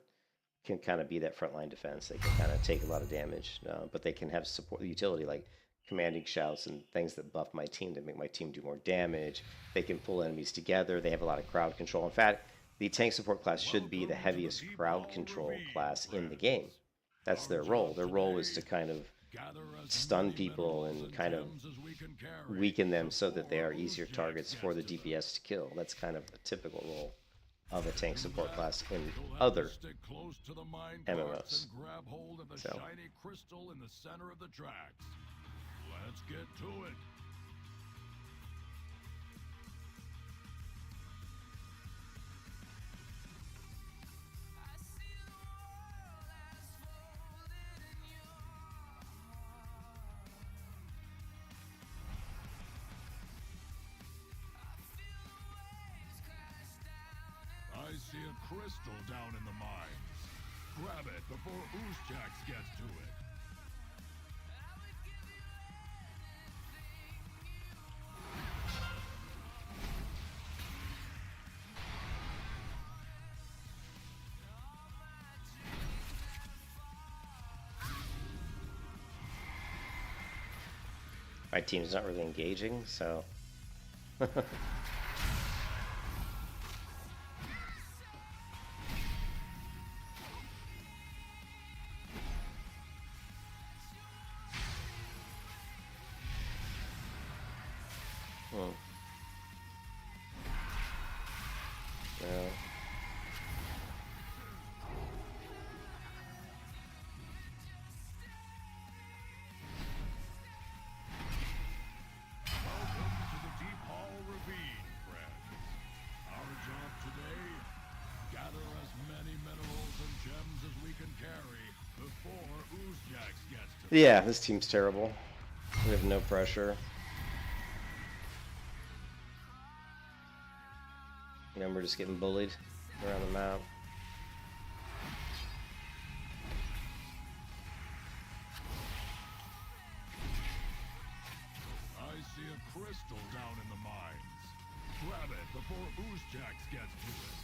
can kind of be that frontline defense. They can kind of take a lot of damage, but they can have support utility like commanding shouts and things that buff my team to make my team do more damage. They can pull enemies together. They have a lot of crowd control. In fact, the tank support class should be the heaviest crowd control class in the game. That's their role. Their role is to kind of stun people and kind of weaken them so that they are easier targets for the DPS to kill. That's kind of a typical role of a tank support class in other MMOs. So. Let's get to it. I see a crystal down in the mines. Grab it before Oozjax gets to it. My team's not really engaging, so. Yeah. Yeah, this team's terrible. We have no pressure. And we're just getting bullied around the map. I see a crystal down in the mines. Grab it before Oozjax gets to it.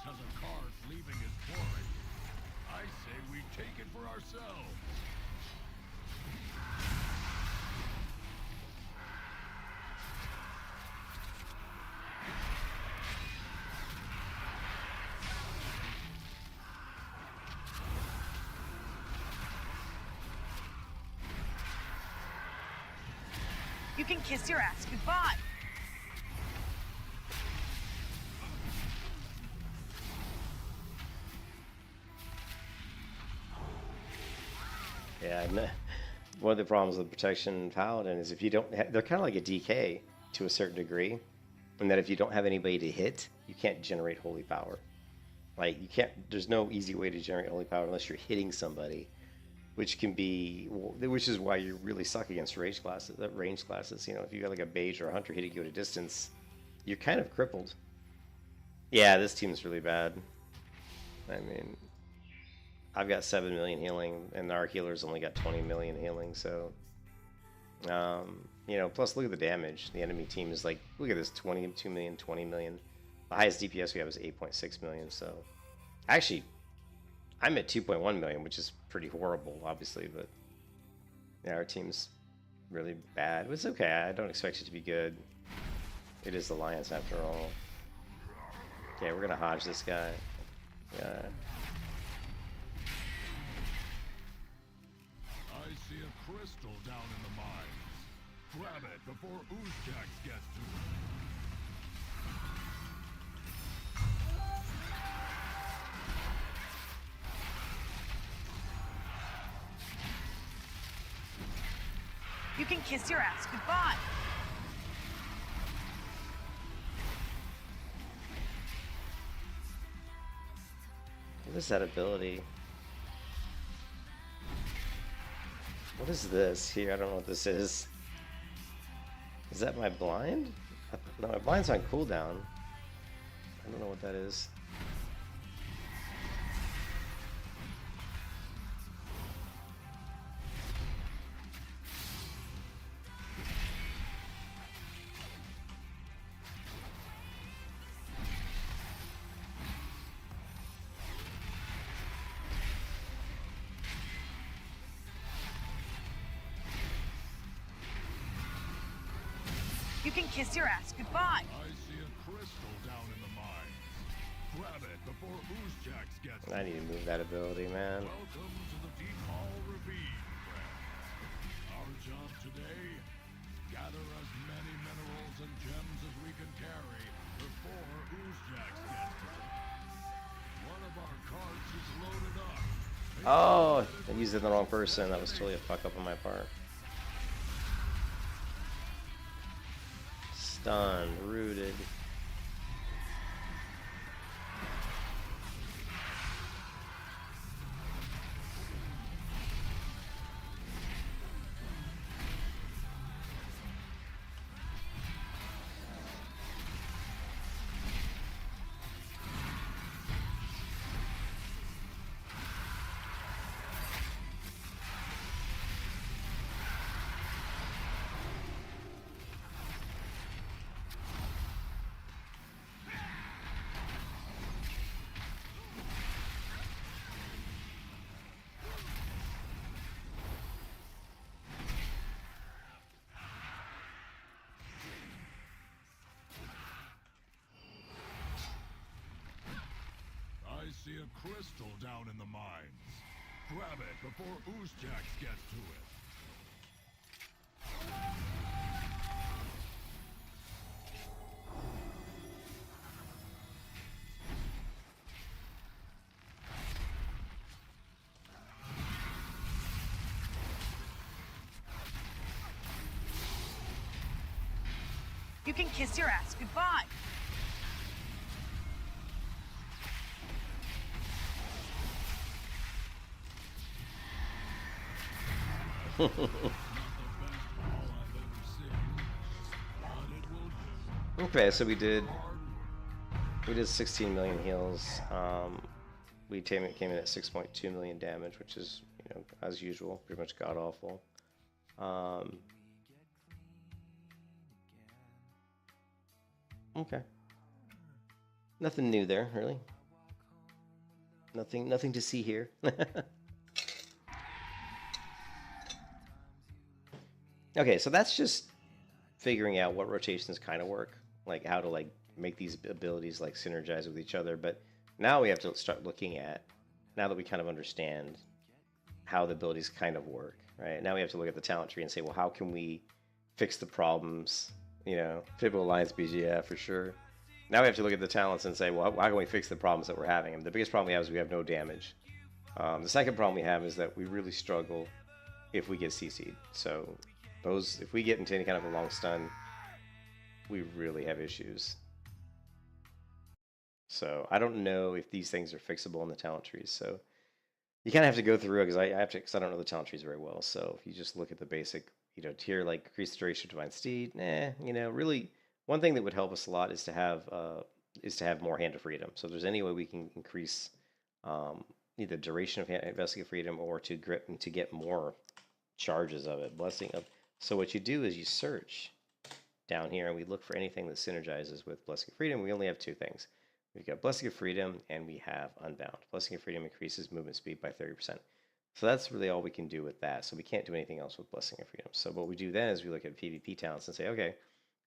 Has a cart leaving his quarry. I say we take it for ourselves. You can kiss your ass goodbye. Yeah, one of the problems with Protection Paladin is if you don't, they're kind of like a DK to a certain degree, and that if you don't have anybody to hit, you can't generate holy power. Like you can't. There's no easy way to generate holy power unless you're hitting somebody, which is why you really suck against range classes. You know, if you got like a Mage or a Hunter hitting you at a distance, you're kind of crippled. Yeah, this team's really bad. I mean, I've got 7 million healing, and our healer's only got 20 million healing, so... you know, plus look at the damage. The enemy team is like, look at this, 22 million, 20 million. The highest DPS we have is 8.6 million, so... Actually, I'm at 2.1 million, which is pretty horrible, obviously, but... Yeah, our team's really bad. But it's okay, I don't expect it to be good. It is Alliance after all. Okay, we're gonna Hodge this guy. Yeah. I see a crystal down in the mines. Grab it before Oozjax gets to it. You can kiss your ass goodbye. What is that ability? What is this here? I don't know what this is. Is that my blind? No, my blind's on cooldown. I don't know what that is. You can kiss your ass goodbye. I see a crystal down in the mines. Grab it before Oozjacks gets to I need to move that ability, man. Welcome to the Deep Hall Ravine, friend. Our job today, gather as many minerals and gems as we can carry before Oozjacks gets to them. One of our carts is loaded up. Oh, I used it on the wrong person. That was totally a fuck up on my part. Stunned, rooted. I see a crystal down in the mines. Grab it before Oozjacks gets to it. You can kiss your ass goodbye. Not the best ball I've ever seen, but it will do. Okay, so we did 16 million heals. We came in at 6.2 million damage, which is, you know, as usual, pretty much god awful. Okay. Nothing new there, really. Nothing to see here. Okay, so that's just figuring out what rotations kind of work, like how to like make these abilities like synergize with each other. But now we have to start looking at, now that we kind of understand how the abilities kind of work, right? Now we have to look at the talent tree and say, well, how can we fix the problems? You know, typical Alliance BGF for sure. Now we have to look at the talents and say, well, how can we fix the problems that we're having? And the biggest problem we have is we have no damage. The second problem we have is that we really struggle if we get CC'd. So if we get into any kind of a long stun, we really have issues. So I don't know if these things are fixable in the talent trees. So you kind of have to go through it because I don't know the talent trees very well. So if you just look at the basic, you know, tier like increase the duration of Divine Steed, you know, really one thing that would help us a lot is to have more Hand of Freedom. So if there's any way we can increase either duration of Investigative Freedom or to get more charges of it, blessing of. So what you do is you search down here and we look for anything that synergizes with Blessing of Freedom. We only have two things. We've got Blessing of Freedom and we have Unbound. Blessing of Freedom increases movement speed by 30%. So that's really all we can do with that. So we can't do anything else with Blessing of Freedom. So what we do then is we look at PvP talents and say, okay,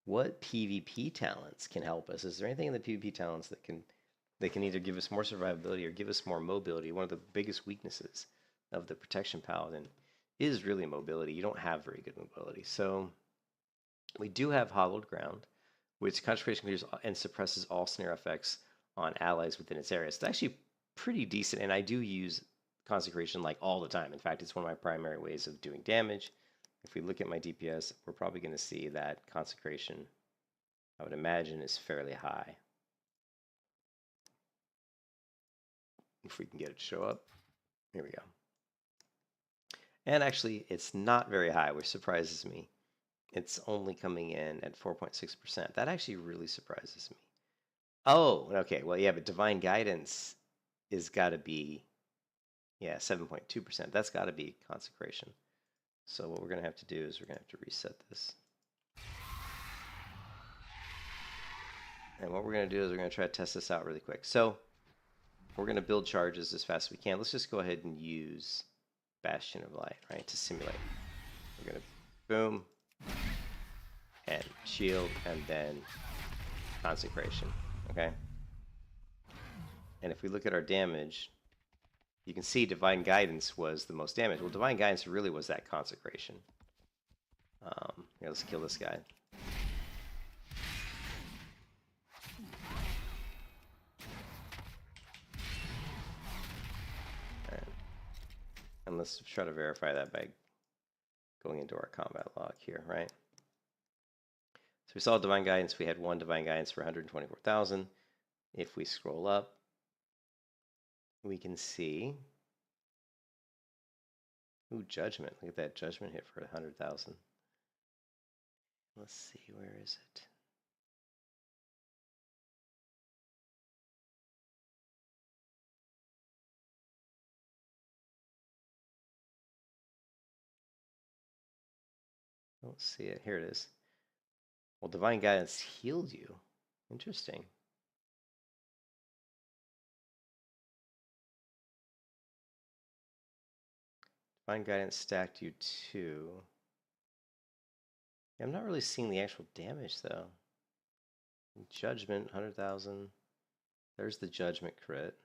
what PvP talents can help us? Is there anything in the PvP talents that can either give us more survivability or give us more mobility? One of the biggest weaknesses of the Protection Paladin is really mobility. You don't have very good mobility. So we do have Hollowed Ground, which concentration clears and suppresses all snare effects on allies within its area. So it's actually pretty decent, and I do use Consecration like all the time. In fact, it's one of my primary ways of doing damage. if we look at my DPS, we're probably going to see that consecration, I would imagine, is fairly high. If we can get it to show up. Here we go. And actually, it's not very high, which surprises me. It's only coming in at 4.6%. That actually really surprises me. Oh, okay. Well, yeah, but Divine Guidance is got to be, yeah, 7.2%. That's got to be consecration. So what we're going to have to do is we're going to have to reset this. And what we're going to do is we're going to try to test this out really quick. So we're going to build charges as fast as we can. Let's just go ahead and use Bastion of Light, right, to simulate. We're going to boom, and shield, and then consecration, okay? And if we look at our damage, you can see Divine Guidance was the most damage. Well, Divine Guidance really was that consecration. Here, let's kill this guy. And let's try to verify that by going into our combat log here, right? So we saw Divine Guidance. We had one Divine Guidance for 124,000. If we scroll up, we can see, ooh, Judgment. Look at that Judgment hit for 100,000. Let's see, where is it? I don't see it. Here it is. Well, Divine Guidance healed you. Interesting. Divine Guidance stacked you 2. I'm not really seeing the actual damage, though. Judgment, 100,000. There's the Judgment crit.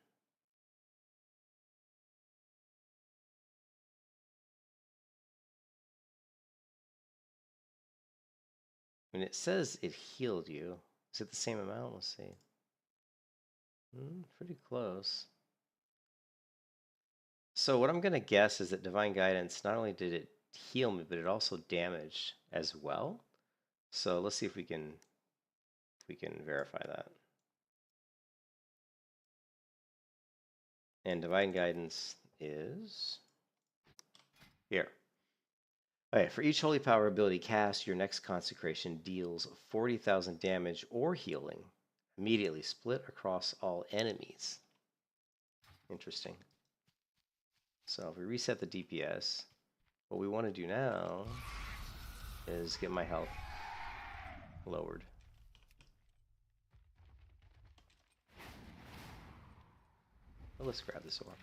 I mean, it says it healed you. Is it the same amount? Let's see. Pretty close. So what I'm going to guess is that Divine Guidance, not only did it heal me, but it also damaged as well. So let's see if we can verify that. And Divine Guidance is here. Okay, for each Holy Power ability cast, your next consecration deals 40,000 damage or healing, immediately split across all enemies. Interesting. So if we reset the DPS, what we want to do now is get my health lowered. Well, let's grab this orb.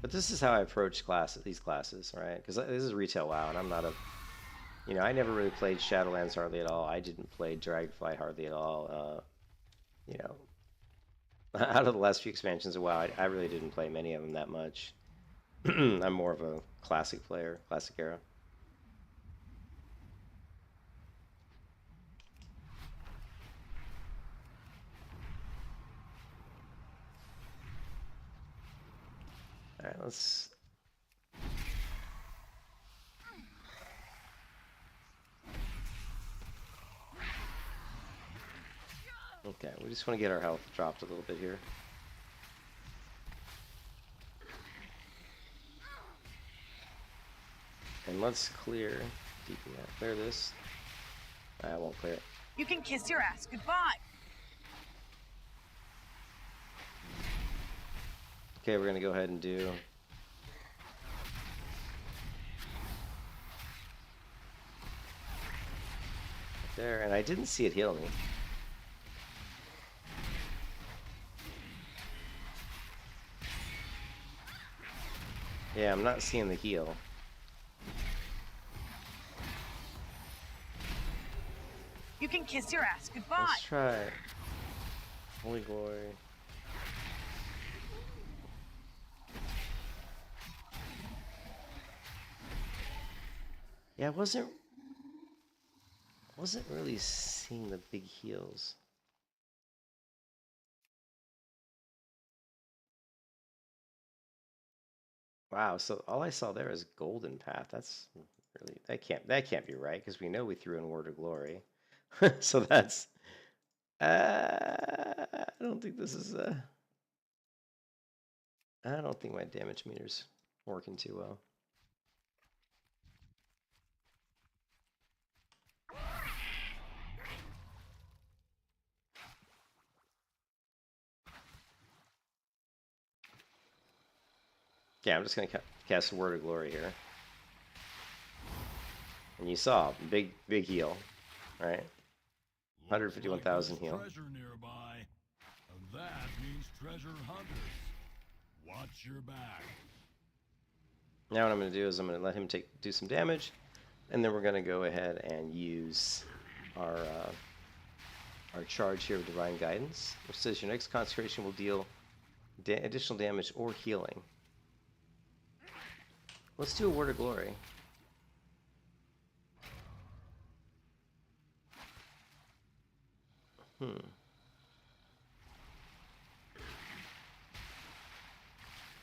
But this is how I approach these classes, right? Because this is retail WoW, and I'm not a, I never really played Shadowlands hardly at all. I didn't play Dragonflight hardly at all. Out of the last few expansions of WoW, I really didn't play many of them that much. I'm more of a classic player, classic era. All right, let's. Okay, we just want to get our health dropped a little bit here. And let's clear DPS. Clear this. I won't clear it. You can kiss your ass goodbye. Okay, we're gonna go ahead and do there, and I didn't see it heal me. Yeah, I'm not seeing the heal. You can kiss your ass goodbye. Let's try Holy Glory. Yeah, I wasn't really seeing the big heals. Wow, so all I saw there is golden path. That's really that can't be right because we know we threw in Word of Glory. So that's I don't think this is I don't think my damage meter's working too well. Yeah, I'm just gonna cast Word of Glory here. And you saw big heal, right? 151,000 heal. Treasure nearby, and that means treasure hunters. Watch your back. Now what I'm going to do is I'm going to let him do some damage, and then we're going to go ahead and use our charge here of Divine Guidance, which says your next concentration will deal additional damage or healing. Let's do a Word of Glory.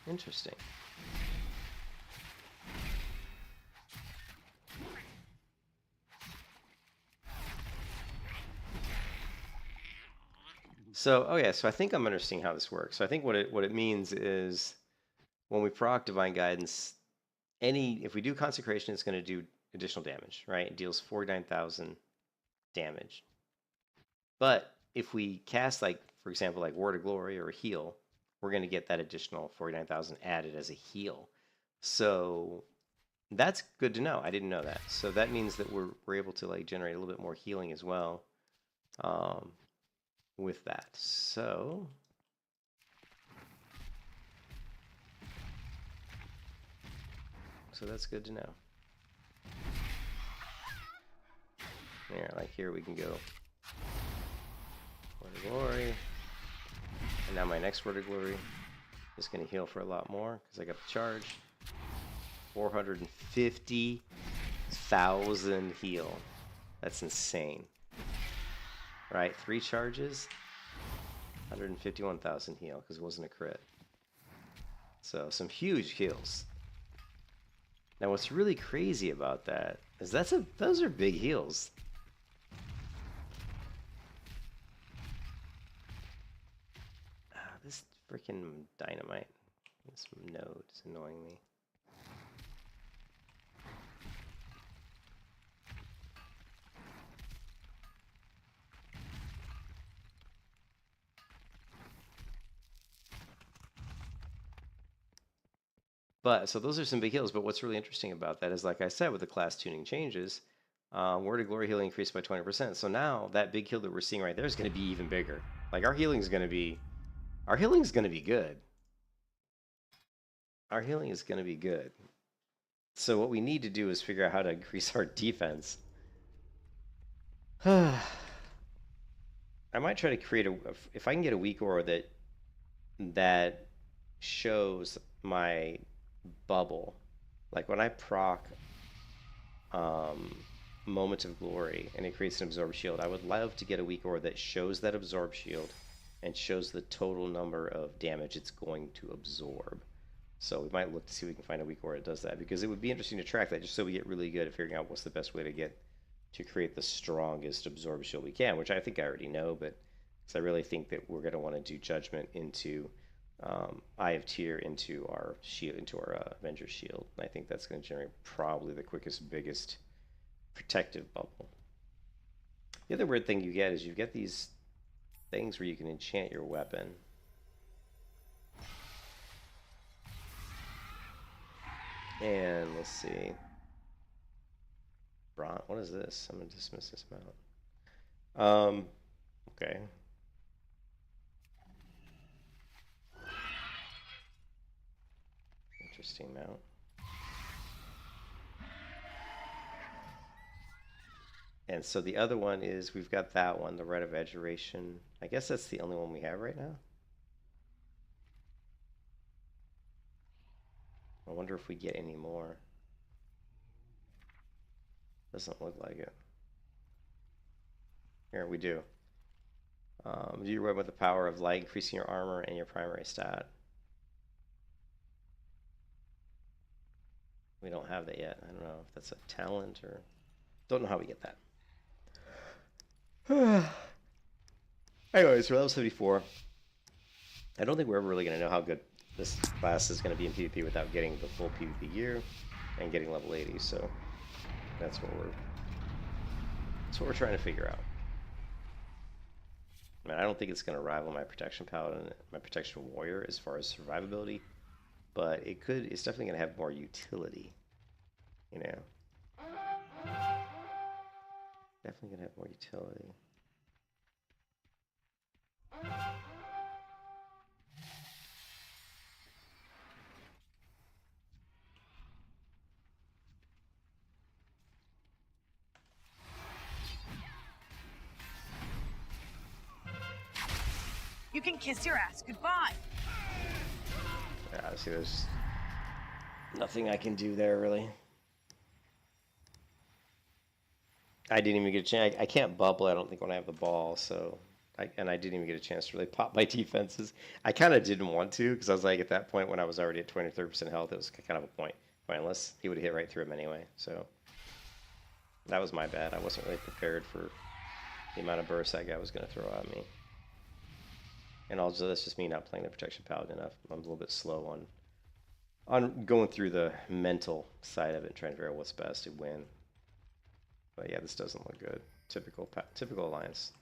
Interesting. So, oh yeah, so I think I'm understanding how this works. So I think what it means is when we proc Divine Guidance, if we do Consecration, it's going to do additional damage, right? It deals 49,000 damage. But if we cast, like, for example, like Word of Glory or a heal, we're going to get that additional 49,000 added as a heal. So that's good to know. I didn't know that. So that means that we're able to like generate a little bit more healing as well with that. So that's good to know. Yeah, like here we can go Word of Glory. And now my next Word of Glory is going to heal for a lot more because I got the charge. 450,000 heal. That's insane. Right? 3 charges, 151,000 heal because it wasn't a crit. So some huge heals. Now what's really crazy about that is those are big heals. This freaking dynamite. This node is annoying me. But so those are some big heals. But what's really interesting about that is, like I said, with the class tuning changes, Word of Glory healing increased by 20%. So now that big heal that we're seeing right there is going to be even bigger. Like our healing is going to be good. Our healing is going to be good. So what we need to do is figure out how to increase our defense. I might try to create if I can get a weak aura that shows my bubble, like when I proc Moment of Glory and it creates an absorb shield, I would love to get a weak aura that shows that absorb shield and shows the total number of damage it's going to absorb. So we might look to see if we can find a weak aura that does that, because it would be interesting to track that just so we get really good at figuring out what's the best way to create the strongest absorb shield we can, which I think I already know, but because I really think that we're going to want to do Judgment into Eye of Tyr into our shield, into our Avenger shield. And I think that's going to generate probably the quickest, biggest protective bubble. The other weird thing you get is you get these things where you can enchant your weapon. And let's see. What is this? I'm going to dismiss this mount. Okay. Interesting mount. And so the other one is, we've got that one, the Rite of Adjuration. I guess that's the only one we have right now. I wonder if we get any more. Doesn't look like it. Here we do. Do your weapon with the power of light, increasing your armor and your primary stat. We don't have that yet. I don't know if that's a talent or... Don't know how we get that. Anyways, we're level 74. I don't think we're ever really going to know how good this class is going to be in PvP without getting the full PvP gear and getting level 80. So that's what we're trying to figure out. I mean, I don't think it's going to rival my Protection Paladin, my Protection Warrior as far as survivability, but it could. It's definitely going to have more utility. You know, definitely going to have more utility. You can kiss your ass goodbye. Yeah, see, there's nothing I can do there, really. I didn't even get a chance. I can't bubble, I don't think, when I have the ball, so... I didn't even get a chance to really pop my defenses. I kind of didn't want to, because I was like, at that point, when I was already at 20 or 30% health, it was kind of a pointless. He would have hit right through him anyway, so... That was my bad. I wasn't really prepared for the amount of burst that guy was going to throw at me. And also, that's just me not playing the Protection Paladin enough. I'm a little bit slow on going through the mental side of it and trying to figure out what's best to win. But yeah, this doesn't look good. Typical alliance.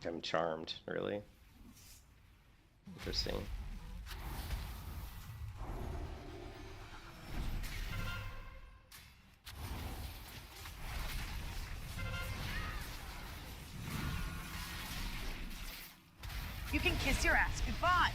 I'm charmed, really. Interesting. You can kiss your ass goodbye.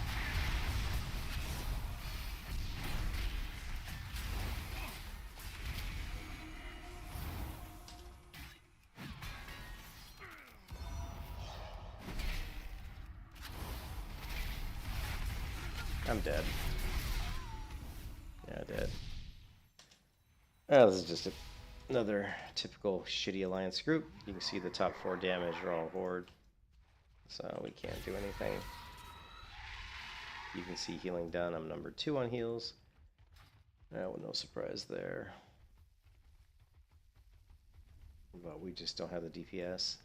I'm dead. Yeah, dead. Oh, this is just another typical shitty alliance group. You can see the top 4 damage are all horde, so we can't do anything. You can see healing done. I'm number 2 on heals. Oh, no surprise there. But we just don't have the DPS.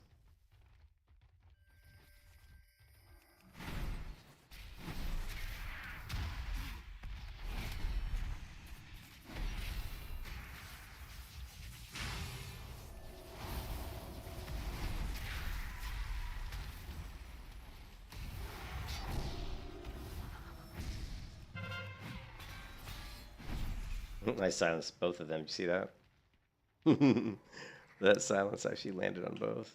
I silenced both of them. You see that? That silence actually landed on both,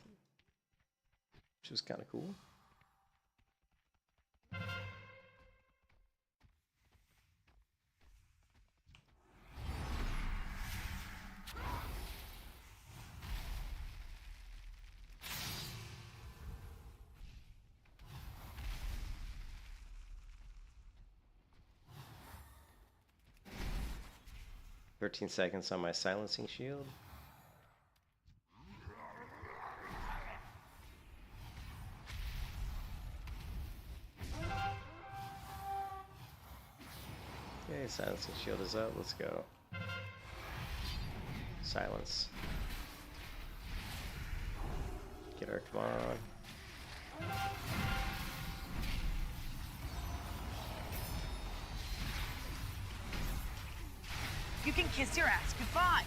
which was kind of cool. "13 seconds on my silencing shield." Okay, silencing shield is up. Let's go. Silence. Get our come on. You can kiss your ass goodbye.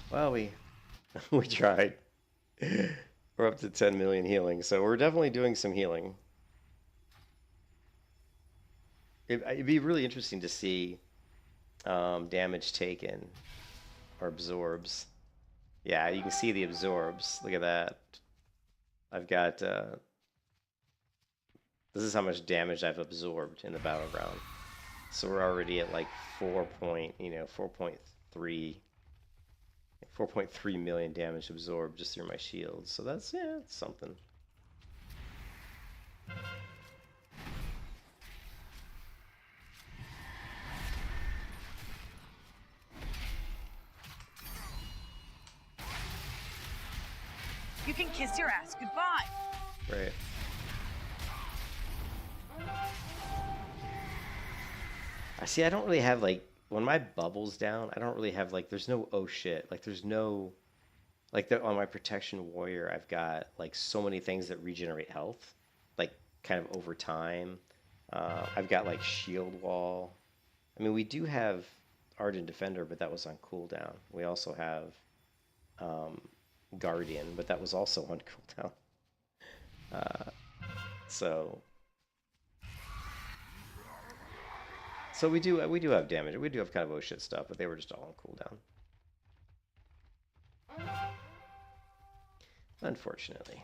Well, we tried. We're up to 10 million healing, so we're definitely doing some healing. It'd be really interesting to see damage taken or absorbs Yeah, you can see the absorbs. Look at that. I've got, this is how much damage I've absorbed in the battleground. So we're already at like 4.3 million damage absorbed just through my shields. So that's, yeah, it's something. You can kiss your ass goodbye. Right. I see, I don't really have like, when my bubble's down, I don't really have like, there's no oh shit. Like there's no, like on my protection warrior, I've got like so many things that regenerate health, like kind of over time. I've got like shield wall. I mean, we do have Ardent Defender, but that was on cooldown. We also have Guardian, but that was also on cooldown. So we do have damage. We do have kind of oh shit stuff, but they were just all on cooldown. Unfortunately.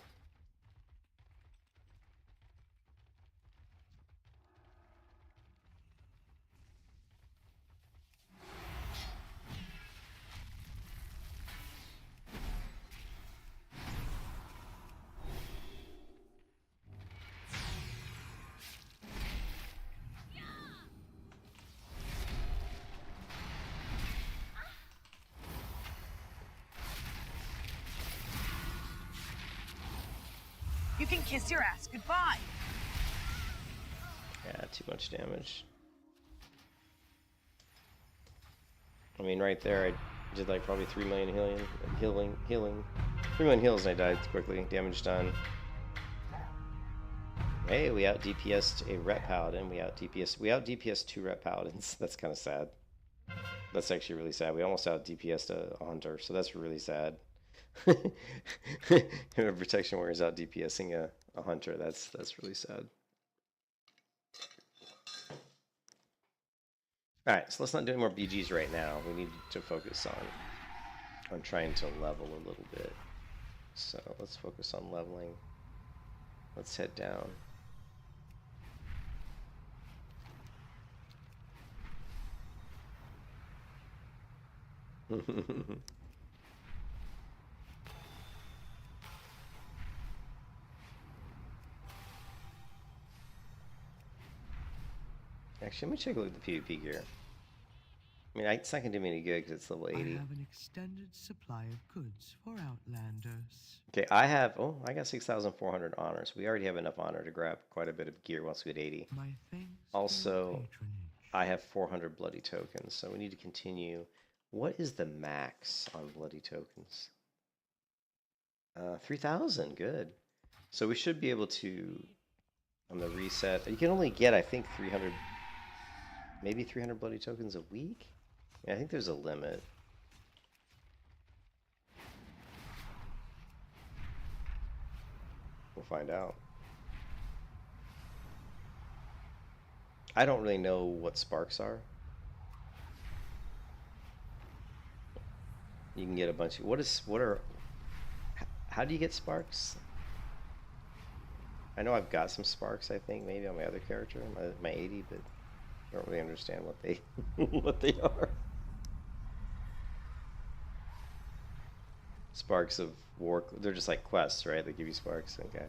You can kiss your ass goodbye. Yeah, too much damage. I mean, right there, I did like probably 3 million healing. 3 million heals and I died quickly. Damage done. Hey, we out DPS'd a rep paladin. We out DPS'd 2 rep paladins. That's kind of sad. That's actually really sad. We almost out DPS'd a hunter, so that's really sad. Protection warriors out DPSing a hunter. That's really sad. Alright, so let's not do any more BGs right now. We need to focus on trying to level a little bit. So let's focus on leveling. Let's head down. Actually, let me take a look at the PvP gear. I mean, it's not going to do me any good because it's level 80. I have an extended supply of goods for Outlanders. Okay, I got 6,400 honors. We already have enough honor to grab quite a bit of gear once we hit 80. My thanks Also, for your patronage. I have 400 bloody tokens, so we need to continue. What is the max on bloody tokens? 3,000, good. So we should be able to, on the reset, you can only get, I think, 300, maybe 300 bloody tokens a week? Yeah, I think there's a limit. We'll find out. I don't really know what sparks are. You can get a bunch of, how do you get sparks? I know I've got some sparks, I think, maybe on my other character, my 80, but I don't really understand what they what they are. Sparks of war, they're just like quests, right? They give you sparks, okay.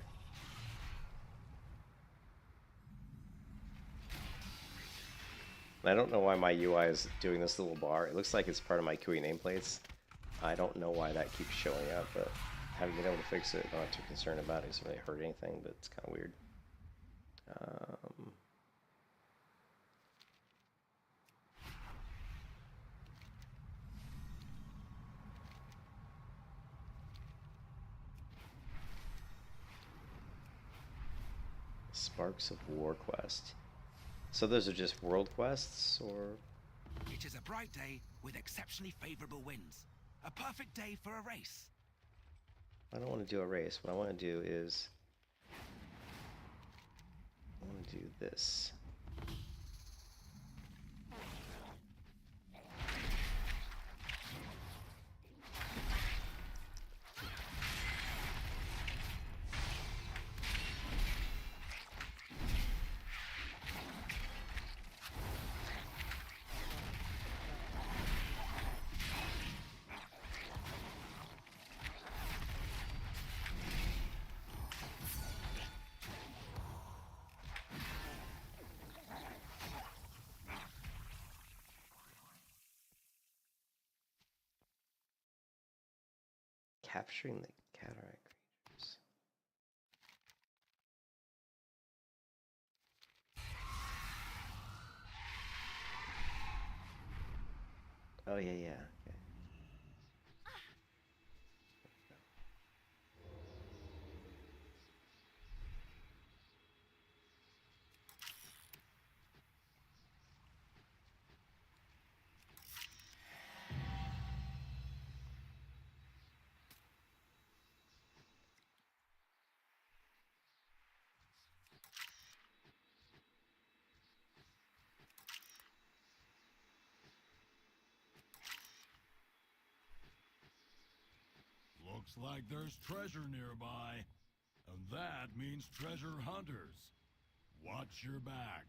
I don't know why my UI is doing this little bar. It looks like it's part of my GUI nameplates. I don't know why that keeps showing up, but haven't been able to fix it. Not too concerned about it. It doesn't really hurt anything, but it's kind of weird. Sparks of War quest. So those are just world quests, or? It is a bright day with exceptionally favorable winds. A perfect day for a race. I don't want to do a race. What I want to do is I want to do this. Capturing the cataract creatures. Oh yeah, yeah. Okay. Looks like there's treasure nearby. And that means treasure hunters. Watch your back.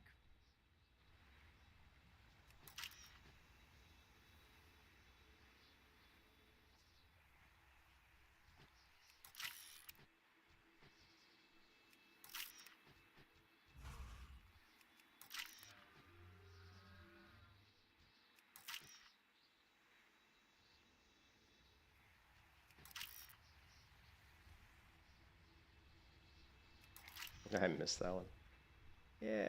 I missed that one. Yeah.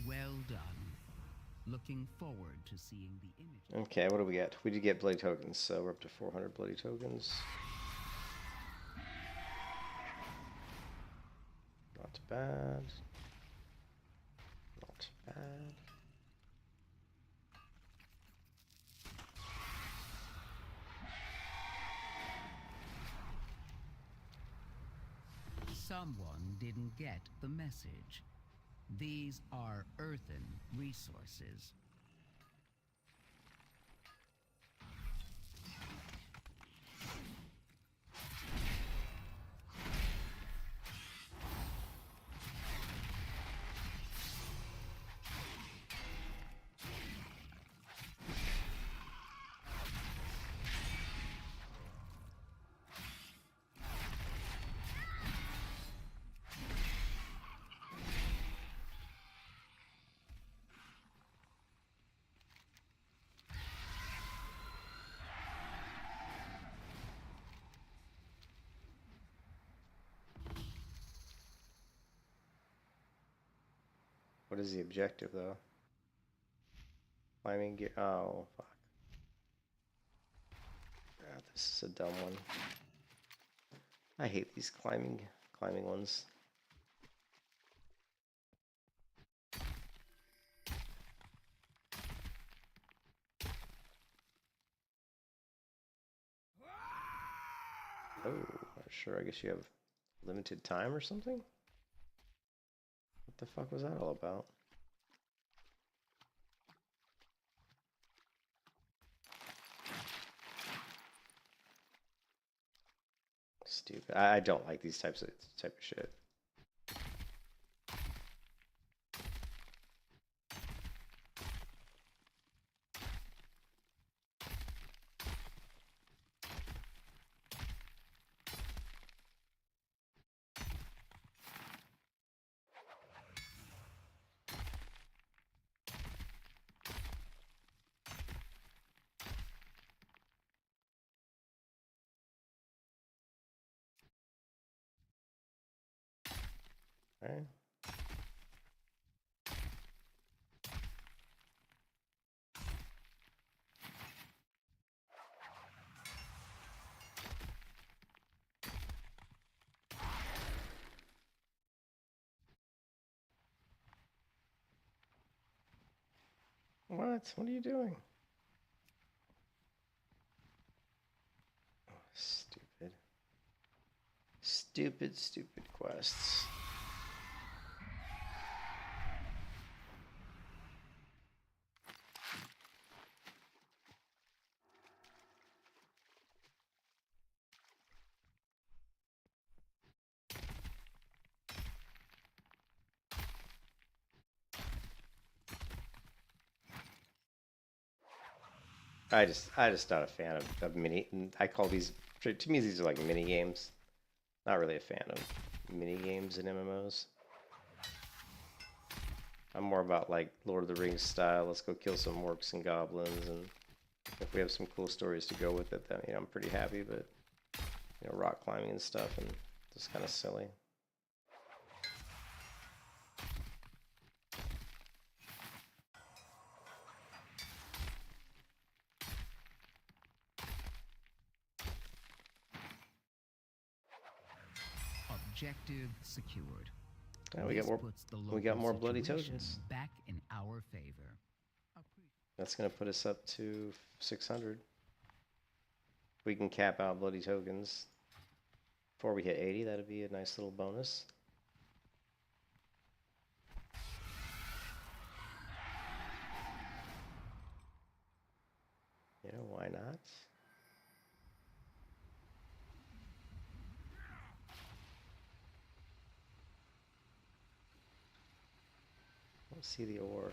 Well done. Looking forward to seeing the image. Okay, what do we get? We did get bloody tokens, so we're up to 400 bloody tokens. Not bad. Not bad. Someone didn't get the message. These are earthen resources. What is the objective, though? Climbing gear. Oh, fuck. Ah, this is a dumb one. I hate these climbing ones. Oh, sure. I guess you have limited time or something? What the fuck was that all about? Stupid. I don't like these type of shit. Okay. What? What are you doing? Oh, stupid. Stupid quests. I just not a fan of mini. I call these, to me these are like mini games. Not really a fan of mini games in MMOs. I'm more about like Lord of the Rings style. Let's go kill some orcs and goblins, and if we have some cool stories to go with it, then I'm pretty happy. But rock climbing and stuff, and just kind of silly. Objective secured. Yeah, we got This more. puts the We got local more bloody situation tokens. back in our favor. That's gonna put us up to 600. We can cap out bloody tokens before we hit 80. That'd be a nice little bonus. Why not? Let's see the ore.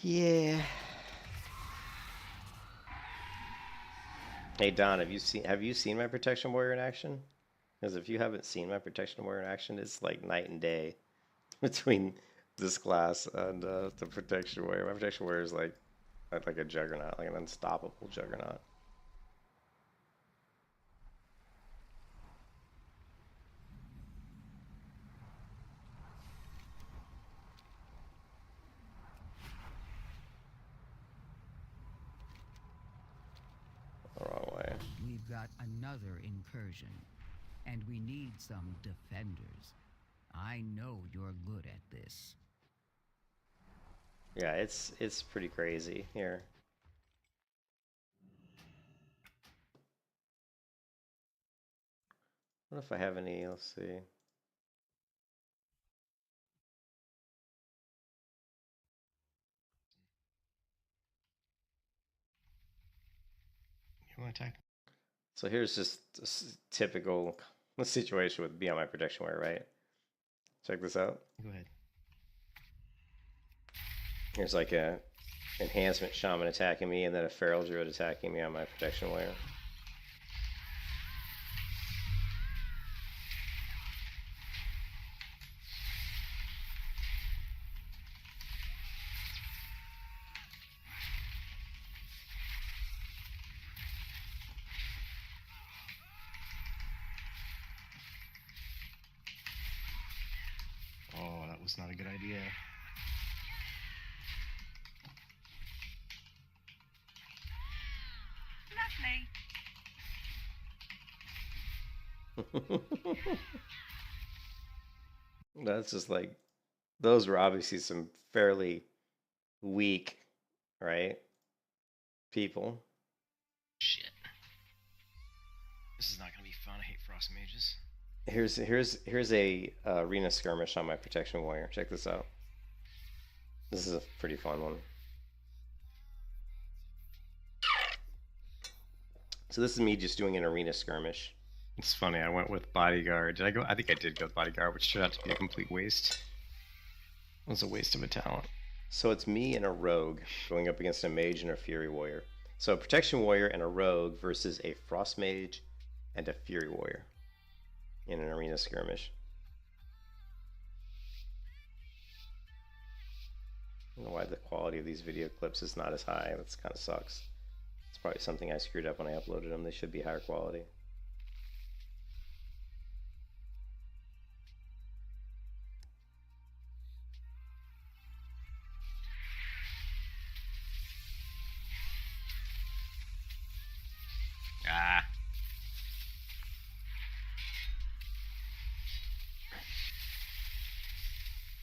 Yeah. Hey Don, have you seen my Protection Warrior in action? Because if you haven't seen my Protection Warrior in action, it's like night and day between this class and the Protection Warrior. My Protection Warrior is like a juggernaut, like an unstoppable juggernaut. The wrong way. We've got another incursion, and we need some defenders. I know you're good at this. Yeah, it's pretty crazy here. What if I have any? Let's see. You want to attack? So here's just a typical situation with Beyond My Protection Warrior, right? Check this out. Go ahead. Here's like a enhancement shaman attacking me, and then a feral druid attacking me on my Protection Warrior. Oh, that was not a good idea. Lovely. That's just like, those were obviously some fairly weak, right? People. Shit. This is not gonna be fun. I hate frost mages. Here's a arena skirmish on my Protection Warrior. Check this out. This is a pretty fun one. So this is me just doing an arena skirmish. It's funny, I went with bodyguard. Did I go? I think I did go with bodyguard, which turned out to be a complete waste. It was a waste of a talent. So it's me and a rogue going up against a mage and a fury warrior. So a Protection Warrior and a rogue versus a frost mage and a fury warrior in an arena skirmish. I don't know why the quality of these video clips is not as high. That kind of sucks. It's probably something I screwed up when I uploaded them. They should be higher quality. Ah.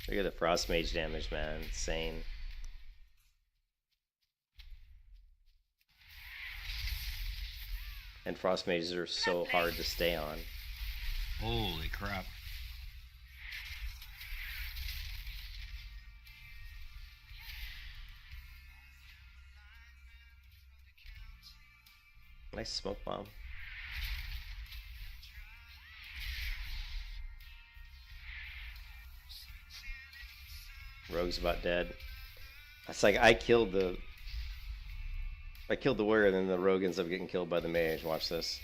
Look at the frost mage damage, man. Insane. And frost mages are so hard to stay on. Holy crap. Nice smoke bomb. Rogue's about dead. It's like I killed the warrior, and then the rogue ends up getting killed by the mage. Watch this.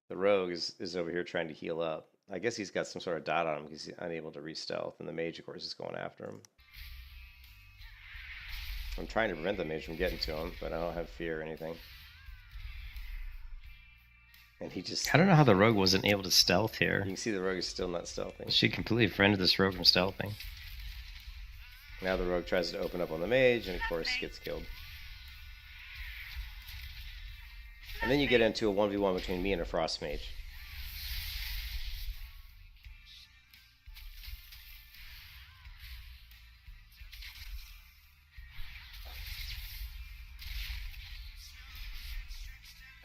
The rogue is over here trying to heal up. I guess he's got some sort of dot on him because he's unable to re-stealth, and the mage, of course, is going after him. I'm trying to prevent the mage from getting to him, but I don't have fear or anything. And he just... I don't know how the rogue wasn't able to stealth here. You can see the rogue is still not stealthing. She completely prevented this rogue from stealthing. Now the rogue tries to open up on the mage, and of course gets killed. And then you get into a 1v1 between me and a frost mage.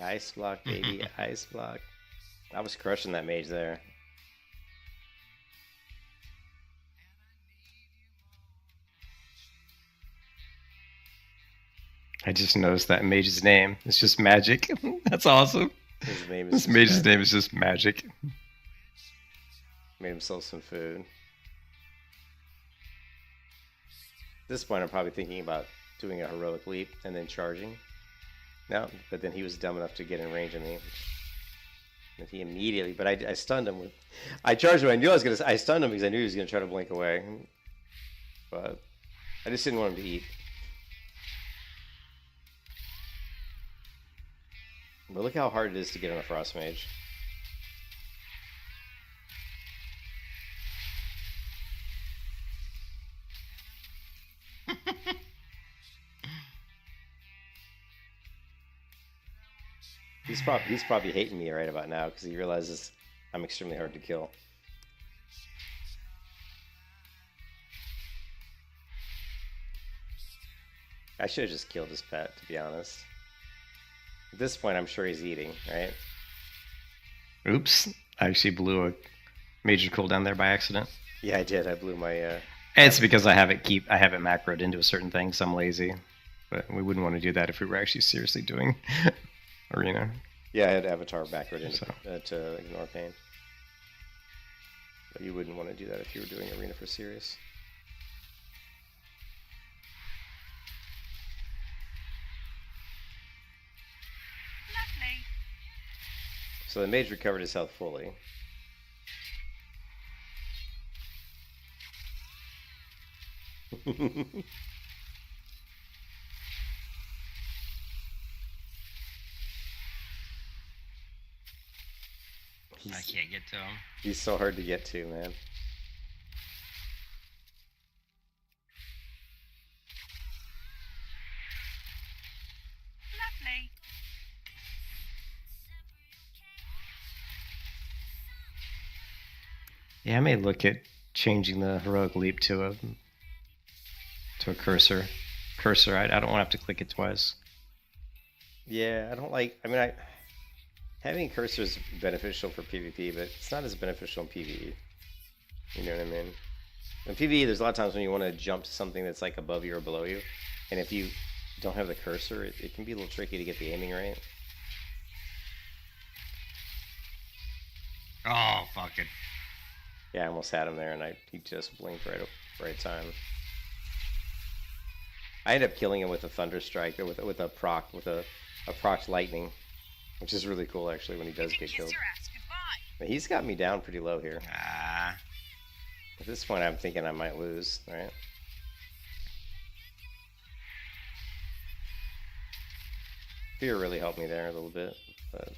Ice block, baby, ice block. I was crushing that mage there. I just noticed that mage's name. It's just magic. That's awesome. His name is This mage's name is just magic. Made himself some food. At this point, I'm probably thinking about doing a heroic leap and then charging. No, but then he was dumb enough to get in range of me. And he immediately, but I stunned him with, I charged him. I knew I was gonna. I stunned him because I knew he was gonna try to blink away. But I just didn't want him to eat. But look how hard it is to get on a Frost Mage. He's probably hating me right about now because he realizes I'm extremely hard to kill. I should have just killed his pet, to be honest. At this point, I'm sure he's eating, right? Oops. I actually blew a major cooldown there by accident. Yeah, I did. I blew my... It's because I have it macroed into a certain thing, so I'm lazy. But we wouldn't want to do that if we were actually seriously doing Arena. Yeah, I had Avatar backward into, So. to ignore pain. But you wouldn't want to do that if you were doing Arena for serious. Lovely. So the mage recovered his health fully. I can't get to him. He's so hard to get to, man. Lovely. Yeah, I may look at changing the heroic leap to a cursor. I don't want to have to click it twice. Yeah, I don't like... I mean, having cursor is beneficial for PvP, but it's not as beneficial in PvE. You know what I mean? In PvE, there's a lot of times when you want to jump to something that's like above you or below you, and if you don't have the cursor, it can be a little tricky to get the aiming right. Oh, fuck it. Yeah, I almost had him there, and he just blinked right time. I ended up killing him with a Thunder Strike, or with a proc lightning, which is really cool actually when he does get killed. Your ass goodbye. But he's got me down pretty low here. Ah. At this point, I'm thinking I might lose, right? Fear really helped me there a little bit, but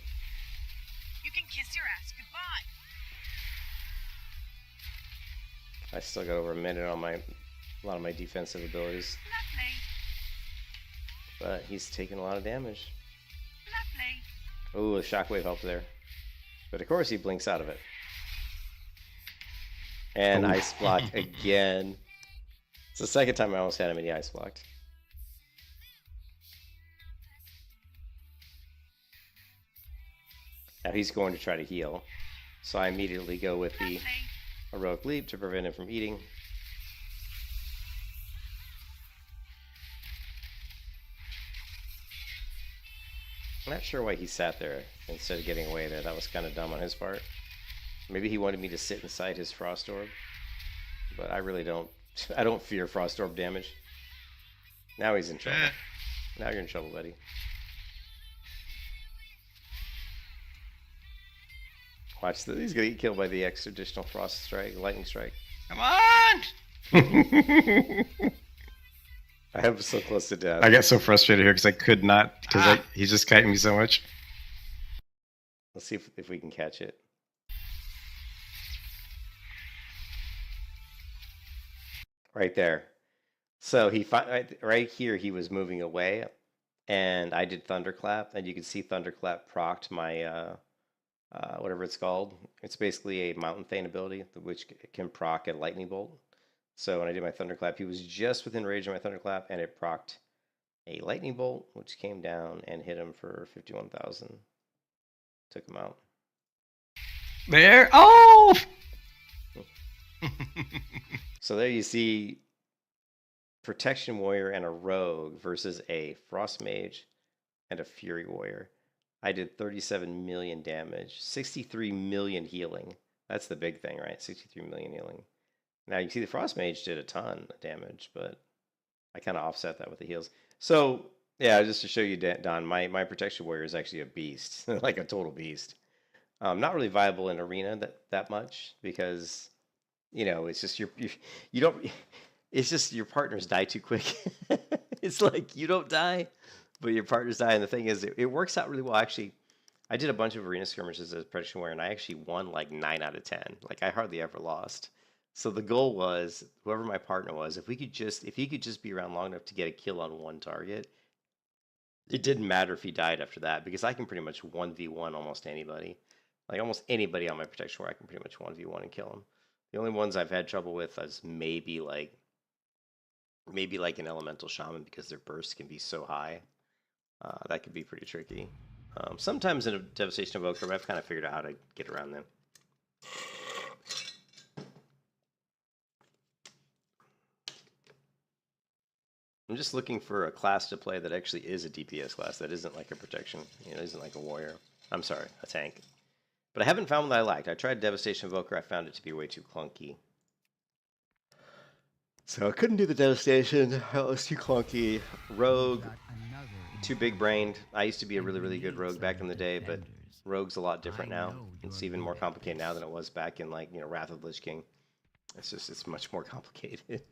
You can kiss your ass goodbye. I still got over a minute on a lot of my defensive abilities. Lovely. But he's taking a lot of damage. Lovely. Ooh, a shockwave helped there. But of course he blinks out of it. And ice blocked again. It's the second time I almost had him and he ice blocked. Now he's going to try to heal. So I immediately go with the heroic leap to prevent him from eating. I'm not sure why he sat there instead of getting away there. That was kind of dumb on his part. Maybe he wanted me to sit inside his Frost Orb. But I really don't. I don't fear Frost Orb damage. Now he's in trouble. Now you're in trouble, buddy. Watch this. He's going to get killed by the additional Frost Strike, Lightning Strike. Come on! I am so close to death. I got so frustrated here because I could not, because he's just kiting me so much. Let's see if we can catch it. Right there. So right here he was moving away, and I did Thunderclap, and you can see Thunderclap procced my whatever it's called. It's basically a Mountain Thane ability which can proc a Lightning Bolt. So when I did my Thunderclap, he was just within range of my Thunderclap, and it procced a Lightning Bolt, which came down and hit him for 51,000. Took him out. There. Oh! So there you see Protection Warrior and a Rogue versus a Frost Mage and a Fury Warrior. I did 37 million damage, 63 million healing. That's the big thing, right? 63 million healing. Now you see the Frost Mage did a ton of damage, but I kind of offset that with the heals. So yeah, just to show you, Don, my protection warrior is actually a beast, like a total beast. Not really viable in arena that much because it's just you don't. It's just your partners die too quick. It's like you don't die, but your partners die. And the thing is, it works out really well. Actually, I did a bunch of arena skirmishes as protection warrior, and I actually won like 9 out of 10. Like I hardly ever lost. So the goal was, whoever my partner was, if he could just be around long enough to get a kill on one target, it didn't matter if he died after that because I can pretty much 1v1 almost anybody. Like almost anybody on my protection warrior, I can pretty much 1v1 and kill him. The only ones I've had trouble with is maybe like an elemental shaman because their burst can be so high. That could be pretty tricky. Sometimes in a devastation evoker, but I've kind of figured out how to get around them. I'm just looking for a class to play that actually is a DPS class that isn't like a protection, isn't like a warrior. I'm sorry, a tank. But I haven't found one that I liked. I tried Devastation Evoker. I found it to be way too clunky. So I couldn't do the Devastation. It was too clunky. Rogue, too big-brained. I used to be a really, really good rogue back in the day, but rogue's a lot different now. It's even more complicated now than it was back in, like, Wrath of the Lich King. It's much more complicated.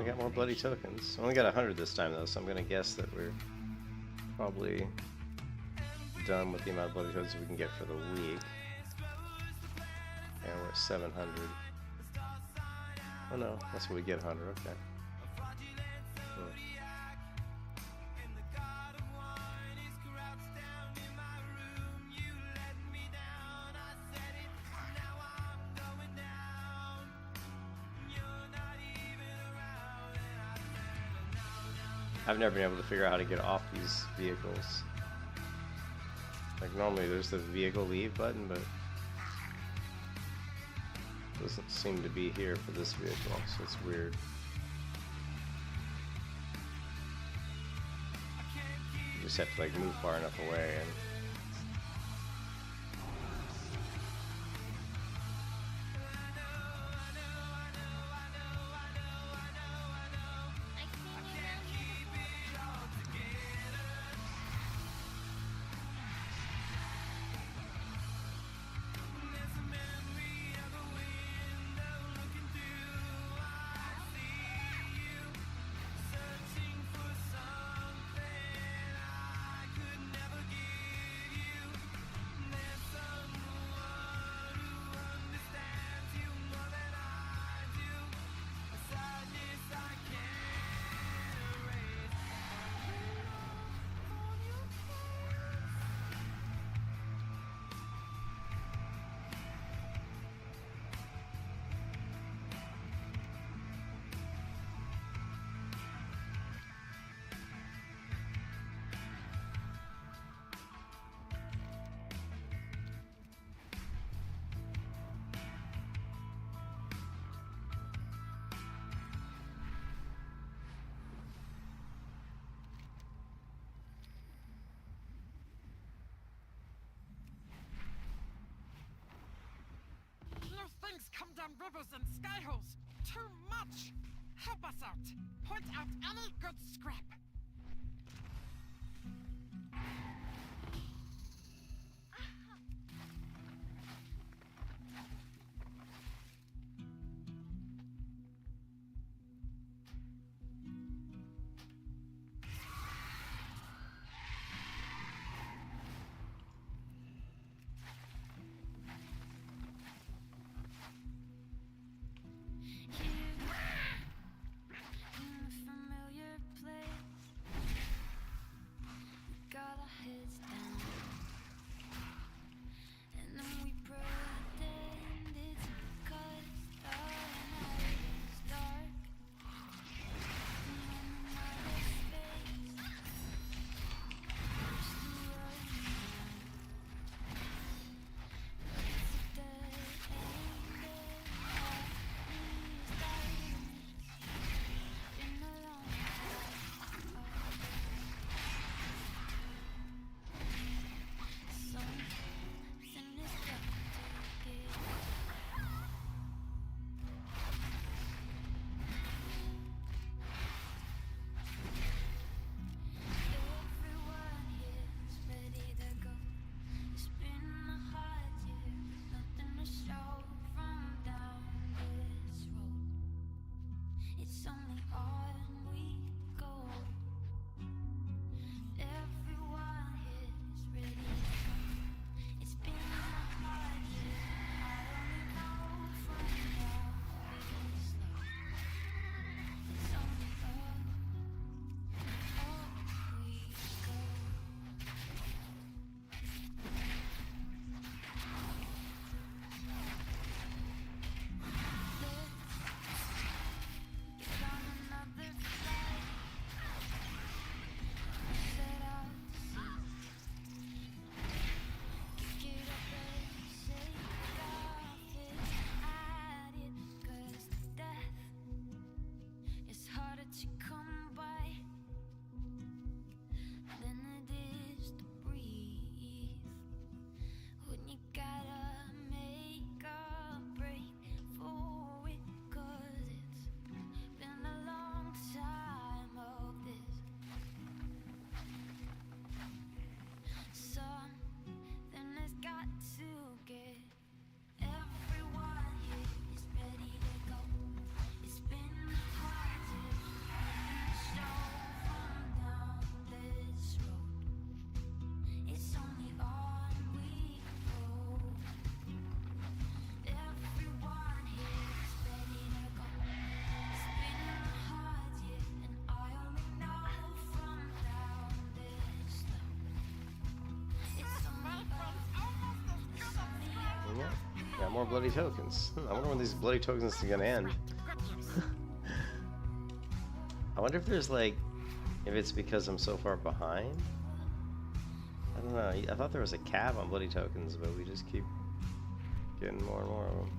got more bloody tokens. Only got 100 this time though, so I'm gonna guess that we're probably done with the amount of bloody tokens we can get for the week. And we're at 700. Oh no, that's what we get, 100. Okay. Hmm. I've never been able to figure out how to get off these vehicles. Like normally there's the vehicle leave button, but it doesn't seem to be here for this vehicle, so it's weird. You just have to like move far enough away and Things come down rivers and skyholes. Too much. Help us out. Point out any good scrap. Familiar place. more bloody tokens. I wonder when these bloody tokens are gonna end. I wonder if there's like, if it's because I'm so far behind. I don't know. I thought there was a cap on bloody tokens, but we just keep getting more and more of them.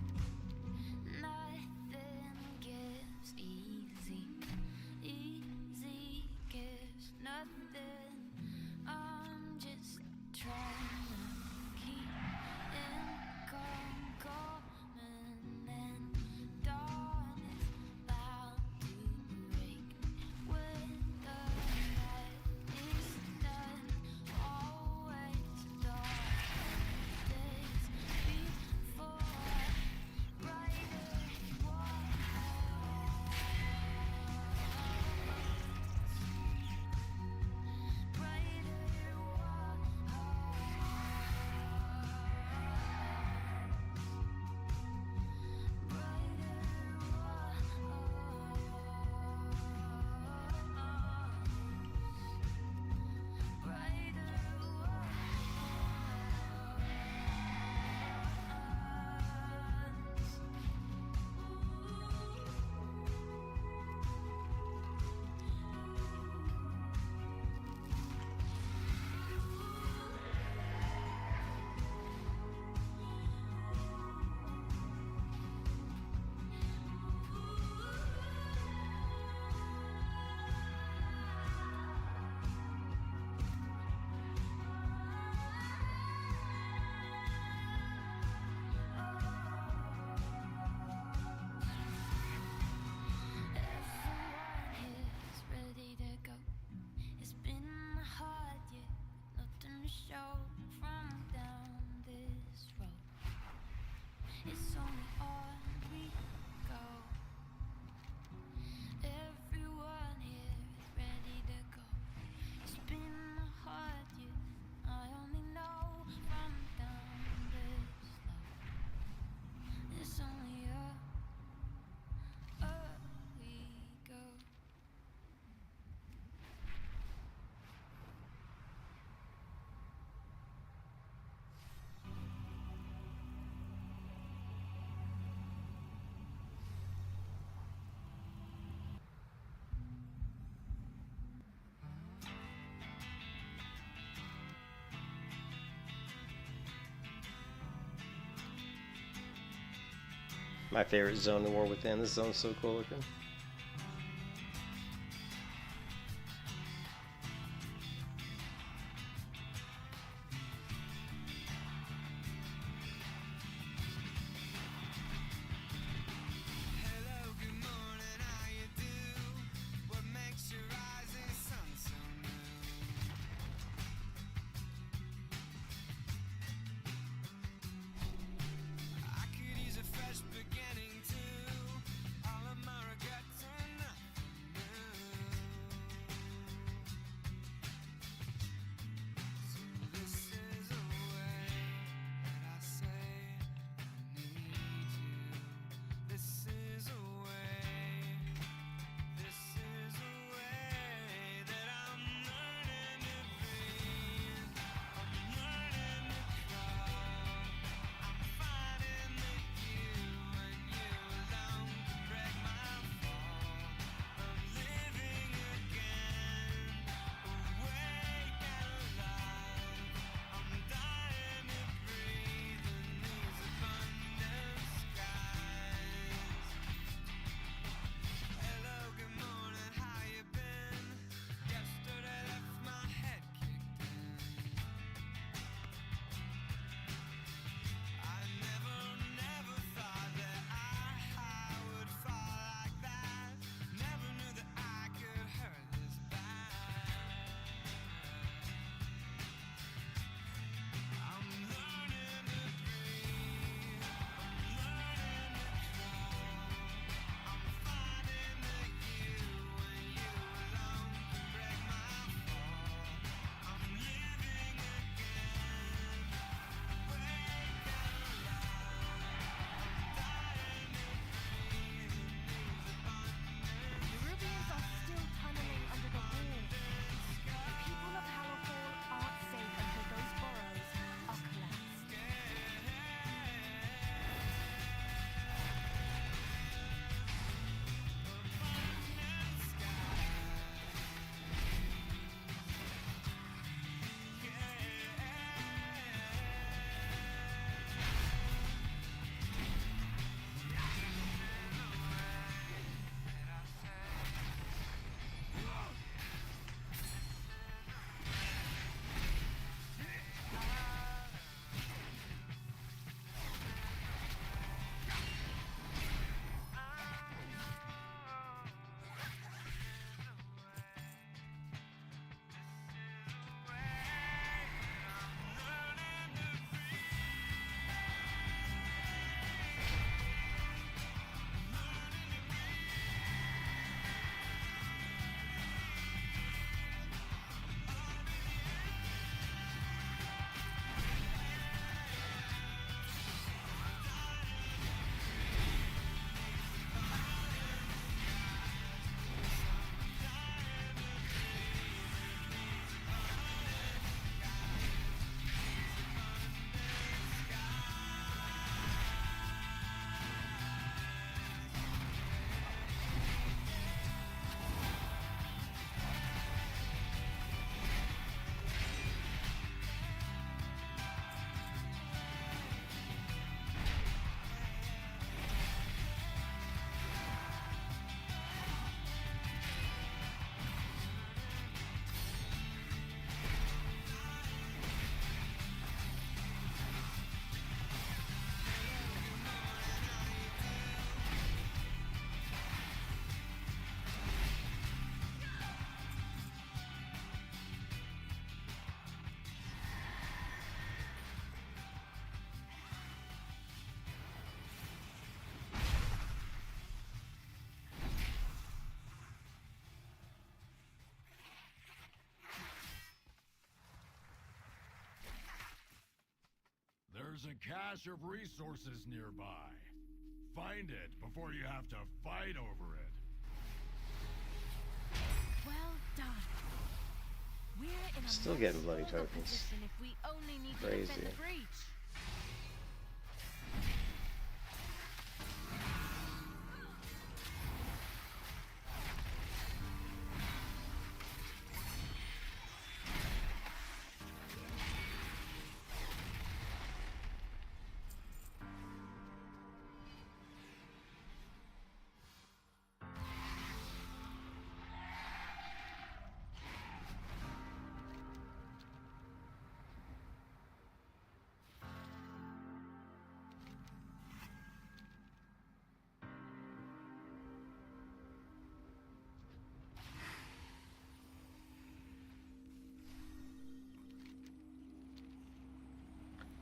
My favorite zone in War Within. This zone's so cool looking. Beginning to all of my regrets. There's a cache of resources nearby. Find it before you have to fight over it. Well done. We're in a Still much getting bloody stronger tokens. position if we only need to Crazy. defend the breach.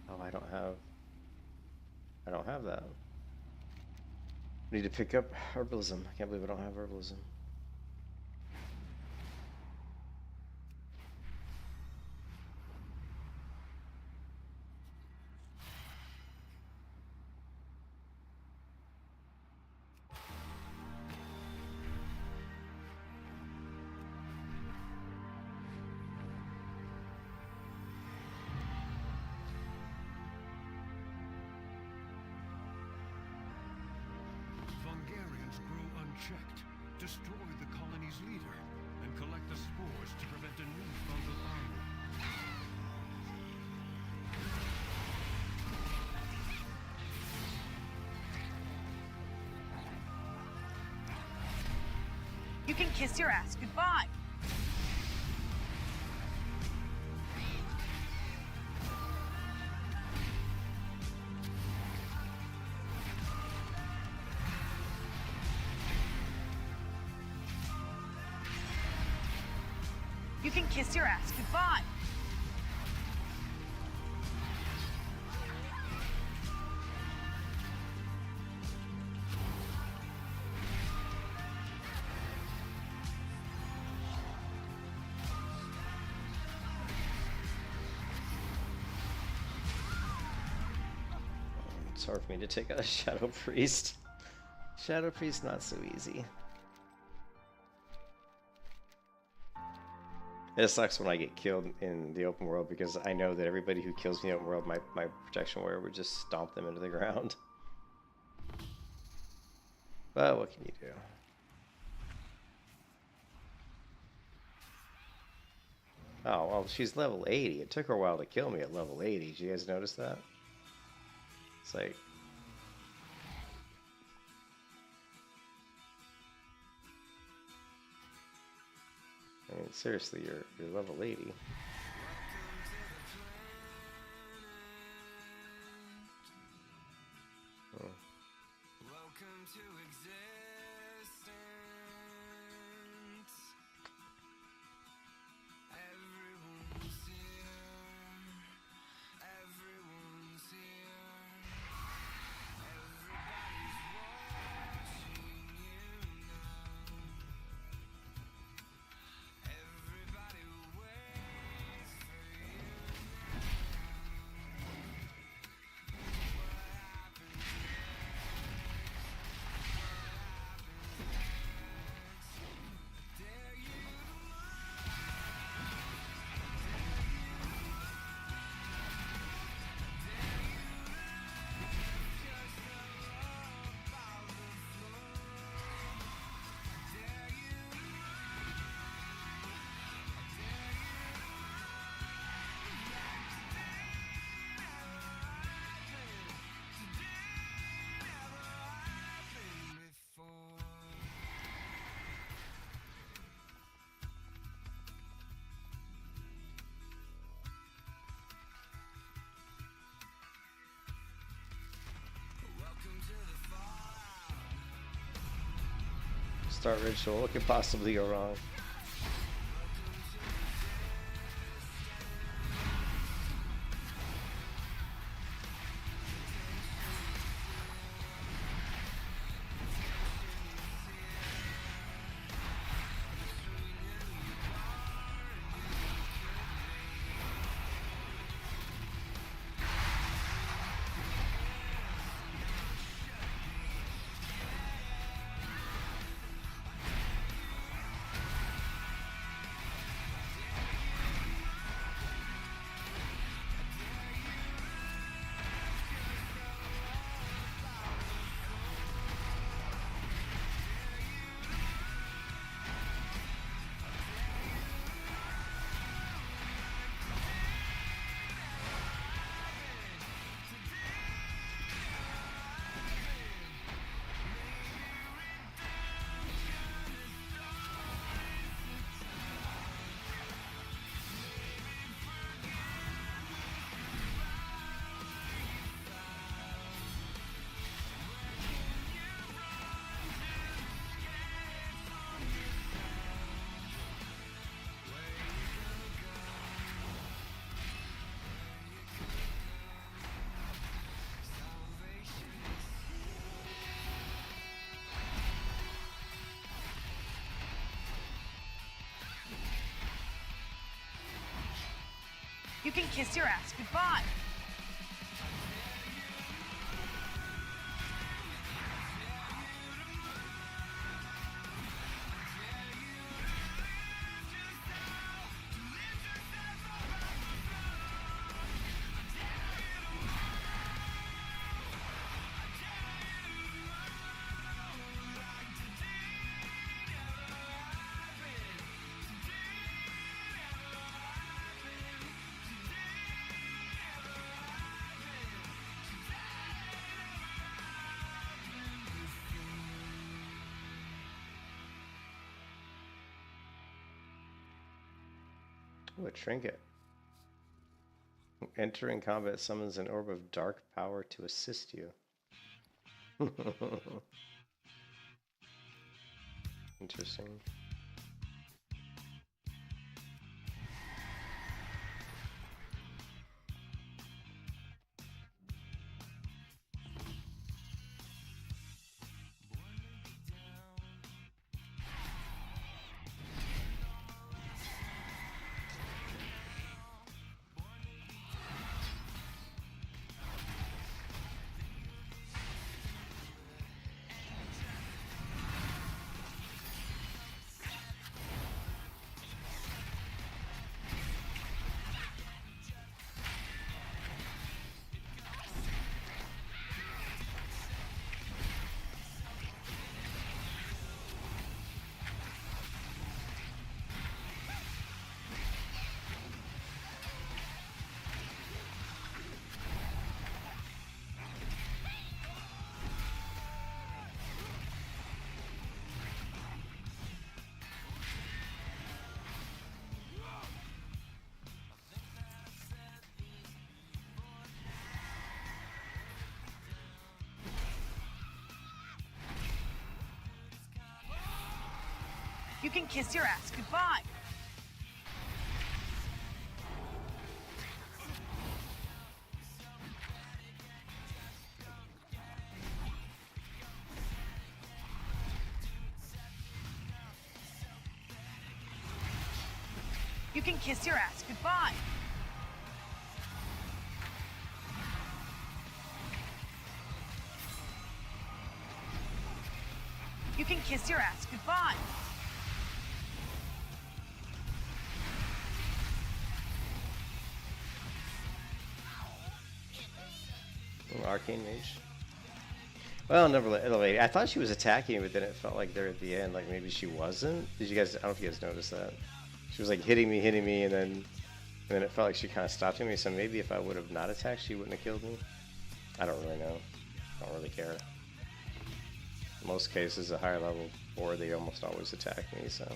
Oh, I don't have that. Need to pick up herbalism. I can't believe I don't have herbalism. Vulgarians grow unchecked, destroy the colony's leader, and collect the spores to prevent a new fungal army. You can kiss your ass goodbye. You can kiss your ass goodbye. It's hard for me to take out a Shadow Priest. Shadow Priest not so easy. It sucks when I get killed in the open world because I know that everybody who kills me in the open world, my protection warrior would just stomp them into the ground. But what can you do? Oh, well, she's level 80. It took her a while to kill me at level 80. Did you guys notice that? It's like... I mean, seriously, you're level 80. Oh. Welcome to existence. Everyone's here. Everyone's here. Everybody's watching you now. Everybody waits for you now. What happens next? Dare you Start ritual. What could possibly go wrong? You can kiss your ass goodbye. Ooh, a trinket. Entering combat summons an orb of dark power to assist you. Interesting. You can kiss your ass goodbye. You can kiss your ass goodbye. You can kiss your ass goodbye. Arcane Mage. Well, never lady. I thought she was attacking, but then it felt like there at the end, like maybe she wasn't. Did you guys? I don't know if you guys noticed that. She was like hitting me, and then it felt like she kind of stopped me. So maybe if I would have not attacked, she wouldn't have killed me. I don't really know. I don't really care. In most cases, a higher level 4, they almost always attack me. So.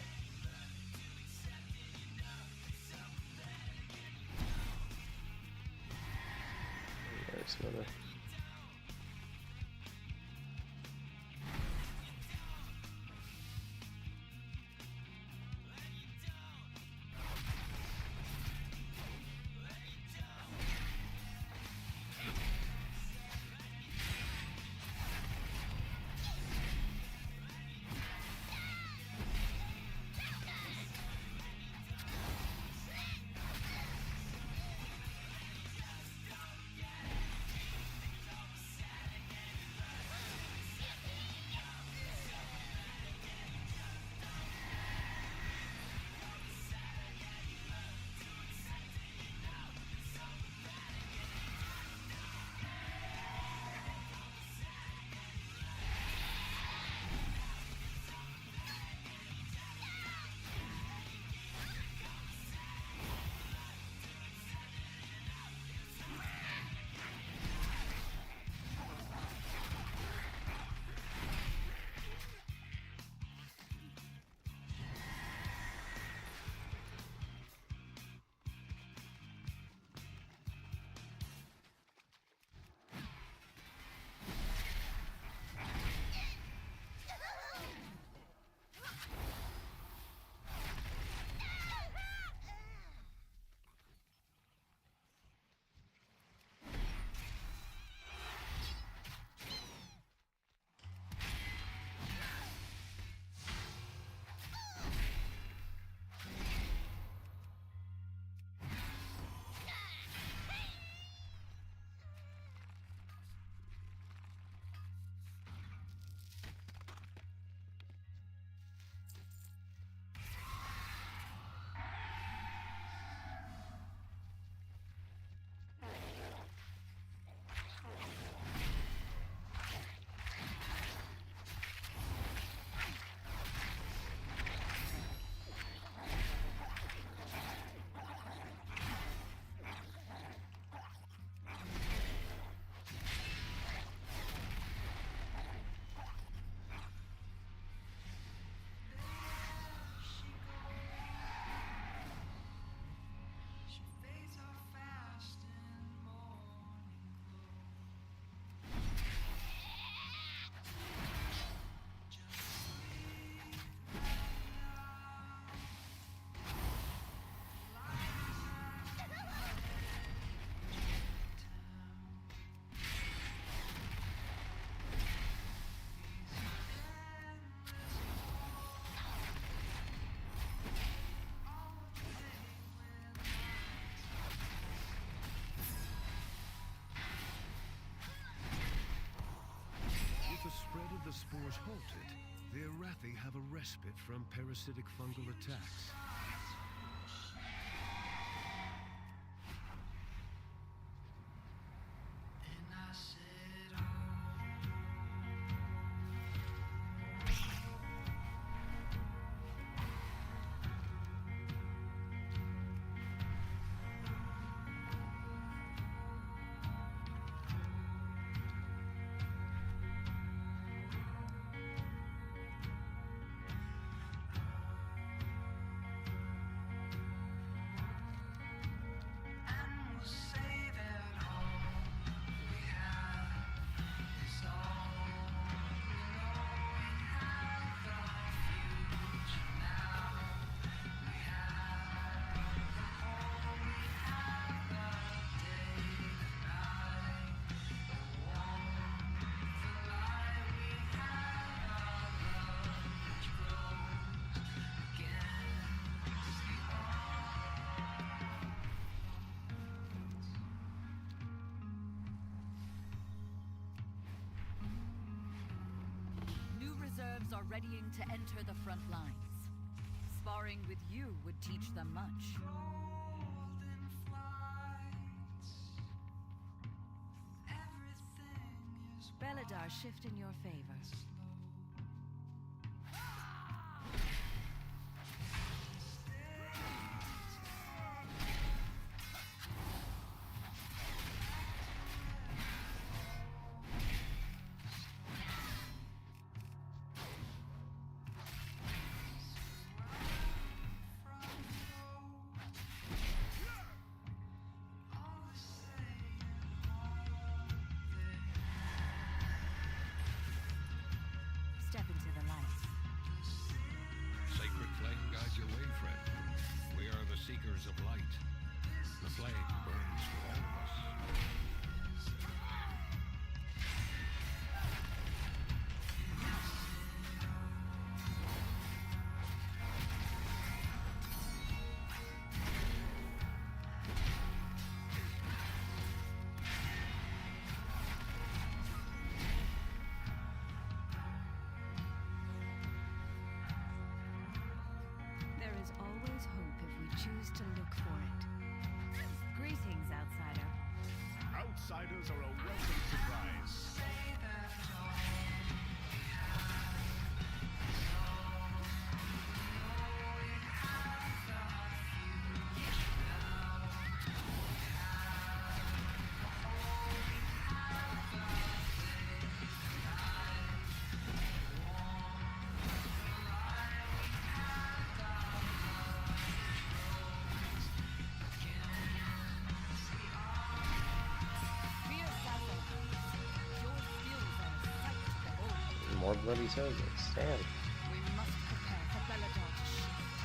There's another. Kilrathi have a respite from parasitic fungal attacks. Are readying to enter the front lines. Sparring with you would teach them much. Beladar, shift in your favor. Step into the light. Sacred flame guides your way, friend. We are the seekers of light. The flame burns for all of us. There is always hope if we choose to look for it. Greetings, outsider. Outsiders are a welcome surprise. More bloody soldiers. Damn. We must prepare for Beladar to shift.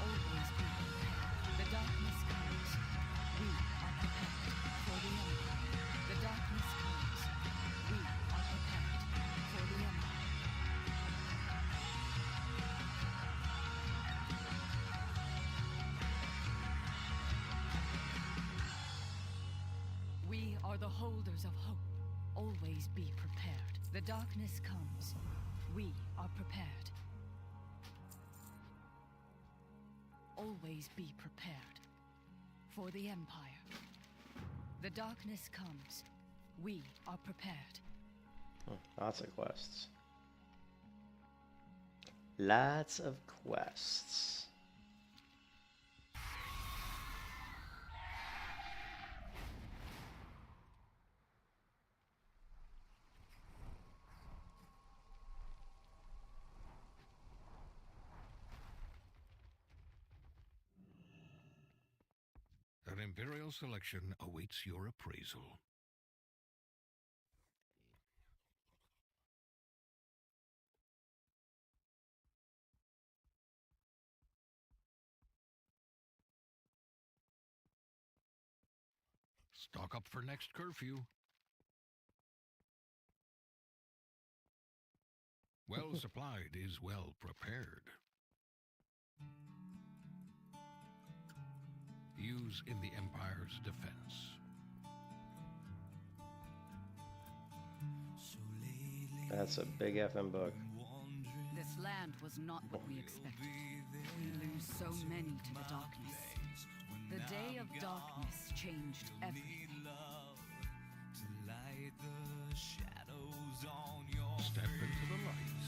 Always be prepared. The darkness comes. We are prepared for the Empire. The darkness comes. We are prepared for the Empire. We are the holders of hope. Always be prepared. The darkness comes. We are prepared. Always be prepared. For the Empire. The darkness comes. We are prepared. Lots of quests. Lots of quests. An Imperial selection awaits your appraisal. Stock up for next curfew. Well supplied is well prepared. Use in the Empire's defense. That's a big effing book. This land was not what we expected. We lose so many to the darkness. The day of darkness changed everything. Step into the lights.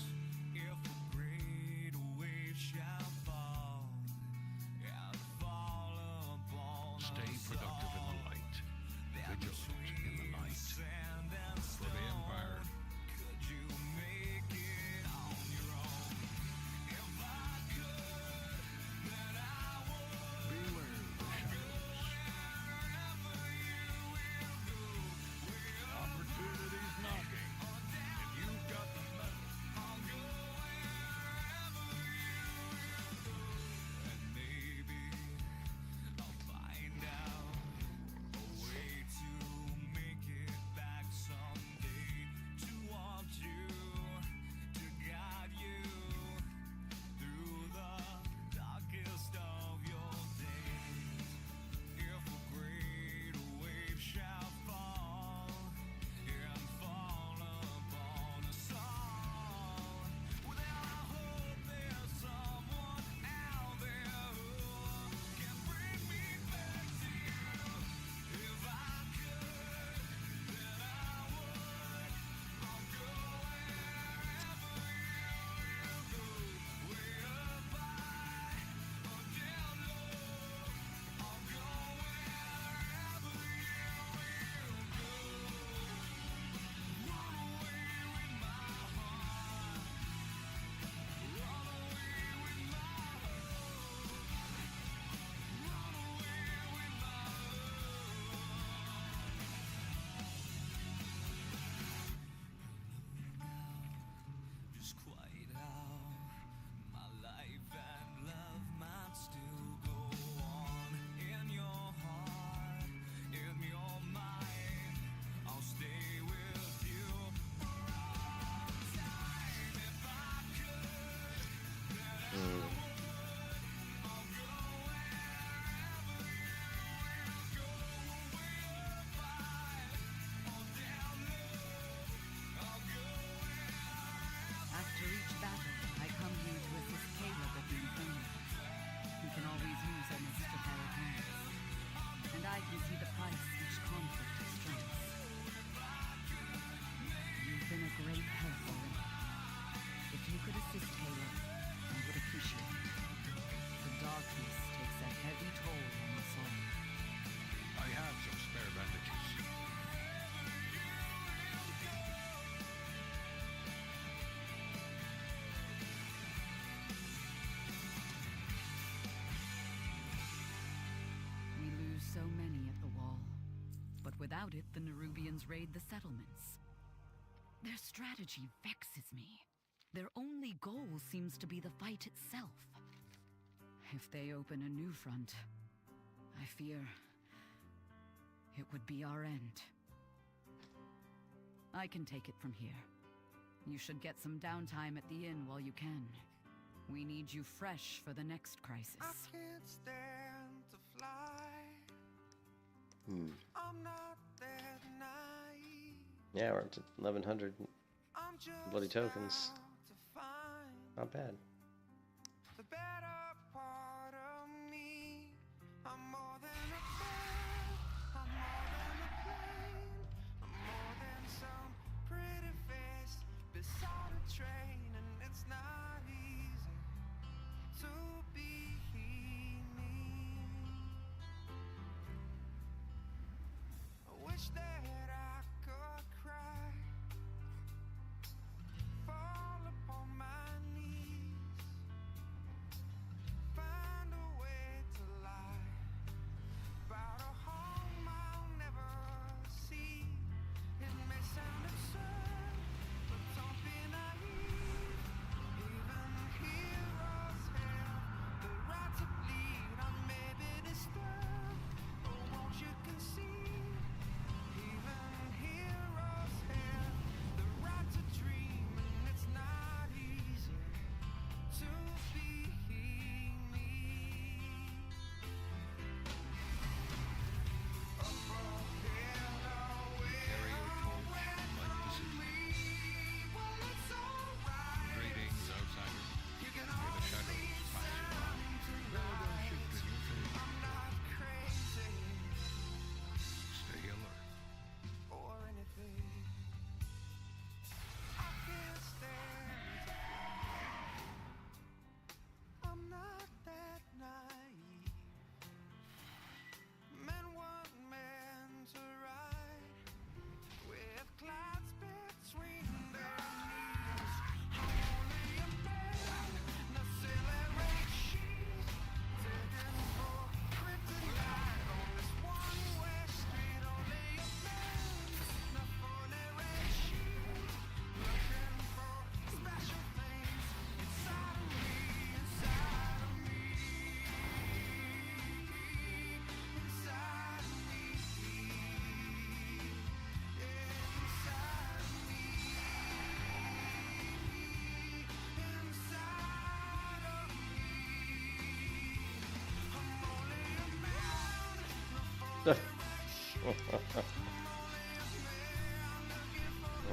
Stay productive in the light, vigilant in the night. For the Empire. Beware the shadows. Opportunity's knocking. If you've got the metal. And maybe I'll find out a way to make it back someday. To want you, to guide you through the darkest of your days. If a great wave shall fall and fall upon us all, well, then I hope there's someone out there who can bring me back to you. If I could, then I would. I'll go wherever you go, way up high or down low. I'll go wherever you will go. Run away with my heart. Run away with my hope. Run away with my just quite how my life and love might still go on. In your heart, in your mind, I'll stay with you for all time. If I could, then I would. I'll go wherever you will go, way up high or down low. I'll go wherever. After each battle, I come here to assist Caleb at the Inferno. He can always use an extra pair of hands. And I can see the price each conflict extracts. You've been a great help already. If you could assist Caleb, I would appreciate it. The darkness takes a heavy toll on us all. I have some spare bandages. We lose so many at the wall. But without it, the Nerubians raid the settlements. Their strategy vexes me. Their only goal seems to be the fight itself. If they open a new front, I fear it would be our end. I can take it from here. You should get some downtime at the inn while you can. We need you fresh for the next crisis. I can't stand to fly. I'm not that naive. Yeah, we're up to 1100 I'm just bloody tokens. out to find Not bad. the better part of me. I'm more than a bird. I'm more than a plane. I'm more than some pretty face beside a train, and it's not easy to be me. I wish that I could cry, fall upon my knees,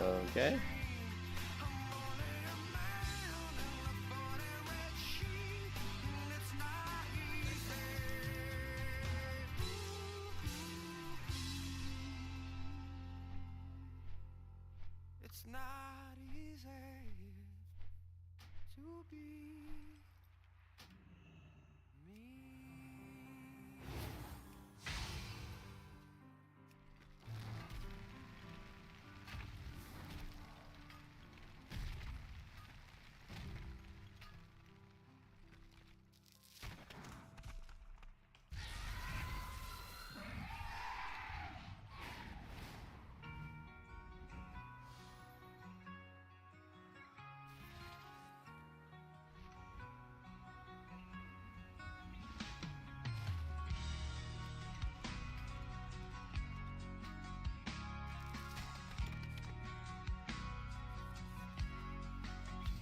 Okay. It's not easy to be me.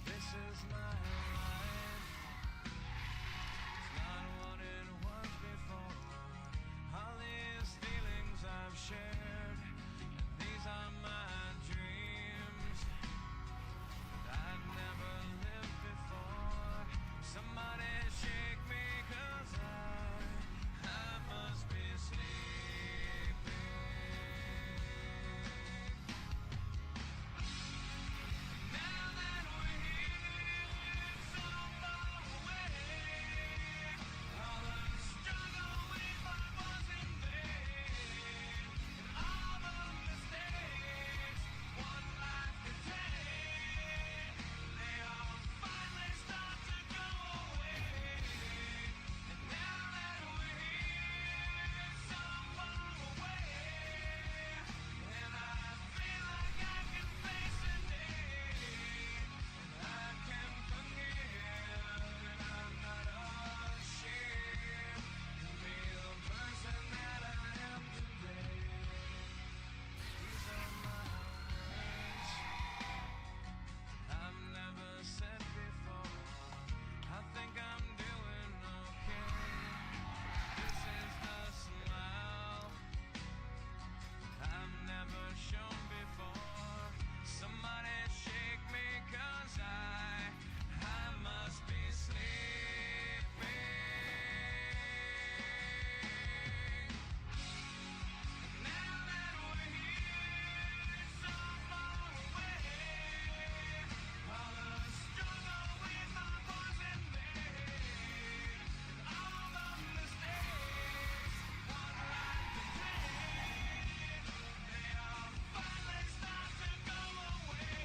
This is my life. It's not what it was before. All these feelings I've shared, and these are my dreams that I've never lived before. Somebody shake me, 'cause I must be sleeping. Now that we're here, so far away, all the struggle we fought was in vain, and all the mistakes one life could take, they all finally start to go away. And now that we're here, so far away, and I feel like I can face a day, and I can forgive, and I'm not ashamed to be the person that I am today. These are my words I've never said before. I think I'm doing okay. This is the smile I've never shown before. Somebody shake me, 'cause I must be sleeping. Now that we're here, so far away, all the struggle we thought was in vain, and all the mistakes one life could take, they all finally start to go away.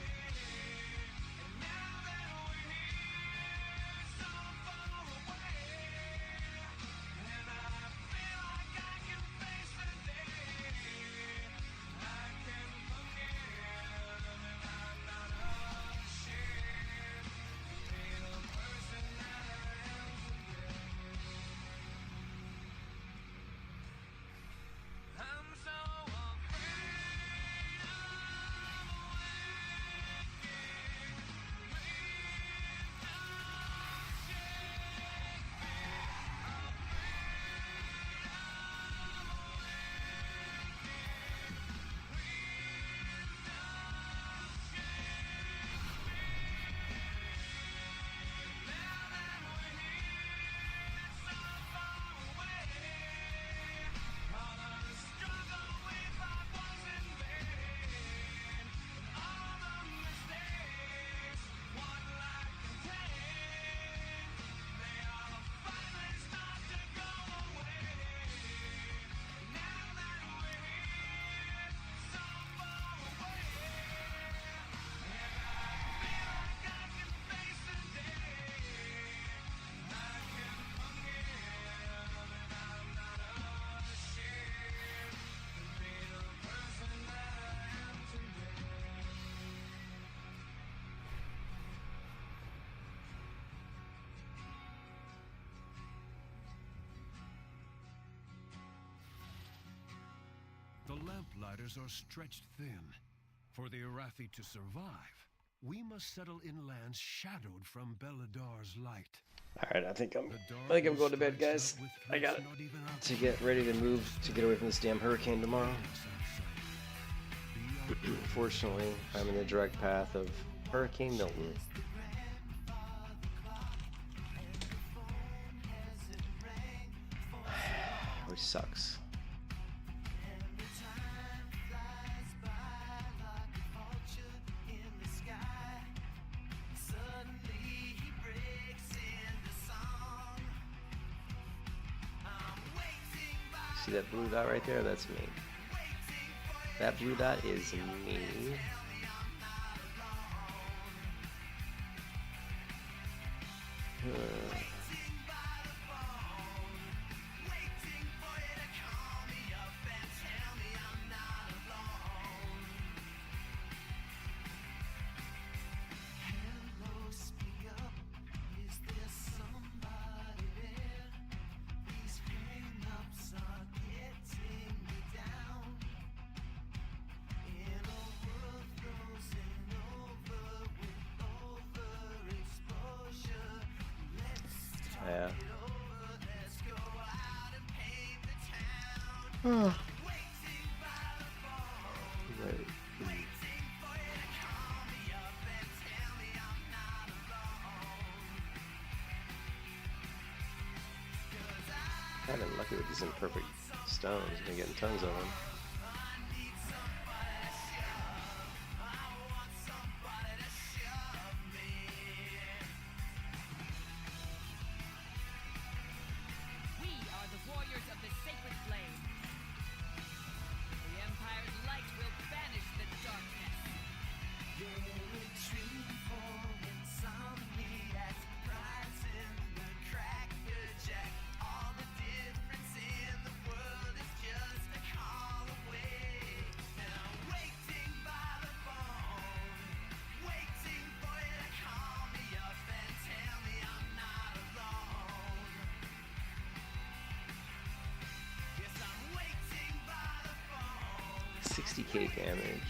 And now that we're here, so far away, and I feel like I can face the day, I can forgive, and I'm not ashamed to be the person that I am today. I'm so afraid of waking. Please don't shake me. Afraid of waking. Please don't shake me. Now that we're here, so far away, all the struggle we thought was in vain, and all the mistakes one life can take, they all finally start to go away. Now that we're here, so far away, and I feel like I can face the day, I can forgive, and I'm not ashamed to be the person that I am today. The lamplighters are stretched thin. For the Arathi to survive, we must settle in lands shadowed from Beladar's light. Alright, I think I'm going to bed, guys. I got it. To get ready to move to get away from this damn hurricane tomorrow. Fortunately, I'm in the direct path of Hurricane Milton. Which sucks. See that blue dot right there? That's me. That blue dot is me. Yeah. Oh. Right. I've been lucky with these imperfect stones. I've been getting tons of them. $60k damage.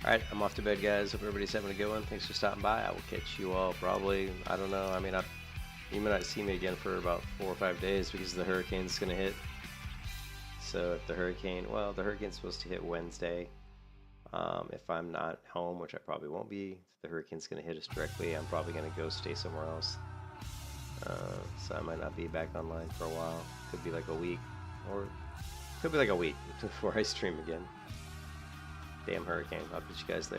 Alright, I'm off to bed, guys. Hope everybody's having a good one. Thanks for stopping by. I will catch you all probably, I don't know. I mean, you may not see me again for about 4 or 5 days because the hurricane's going to hit. So if the hurricane's supposed to hit Wednesday. If I'm not home, which I probably won't be, if the hurricane's going to hit us directly, I'm probably going to go stay somewhere else. So I might not be back online for a while. Could be like a week, or could be like a week before I stream again. Damn hurricane. I'll catch you guys later.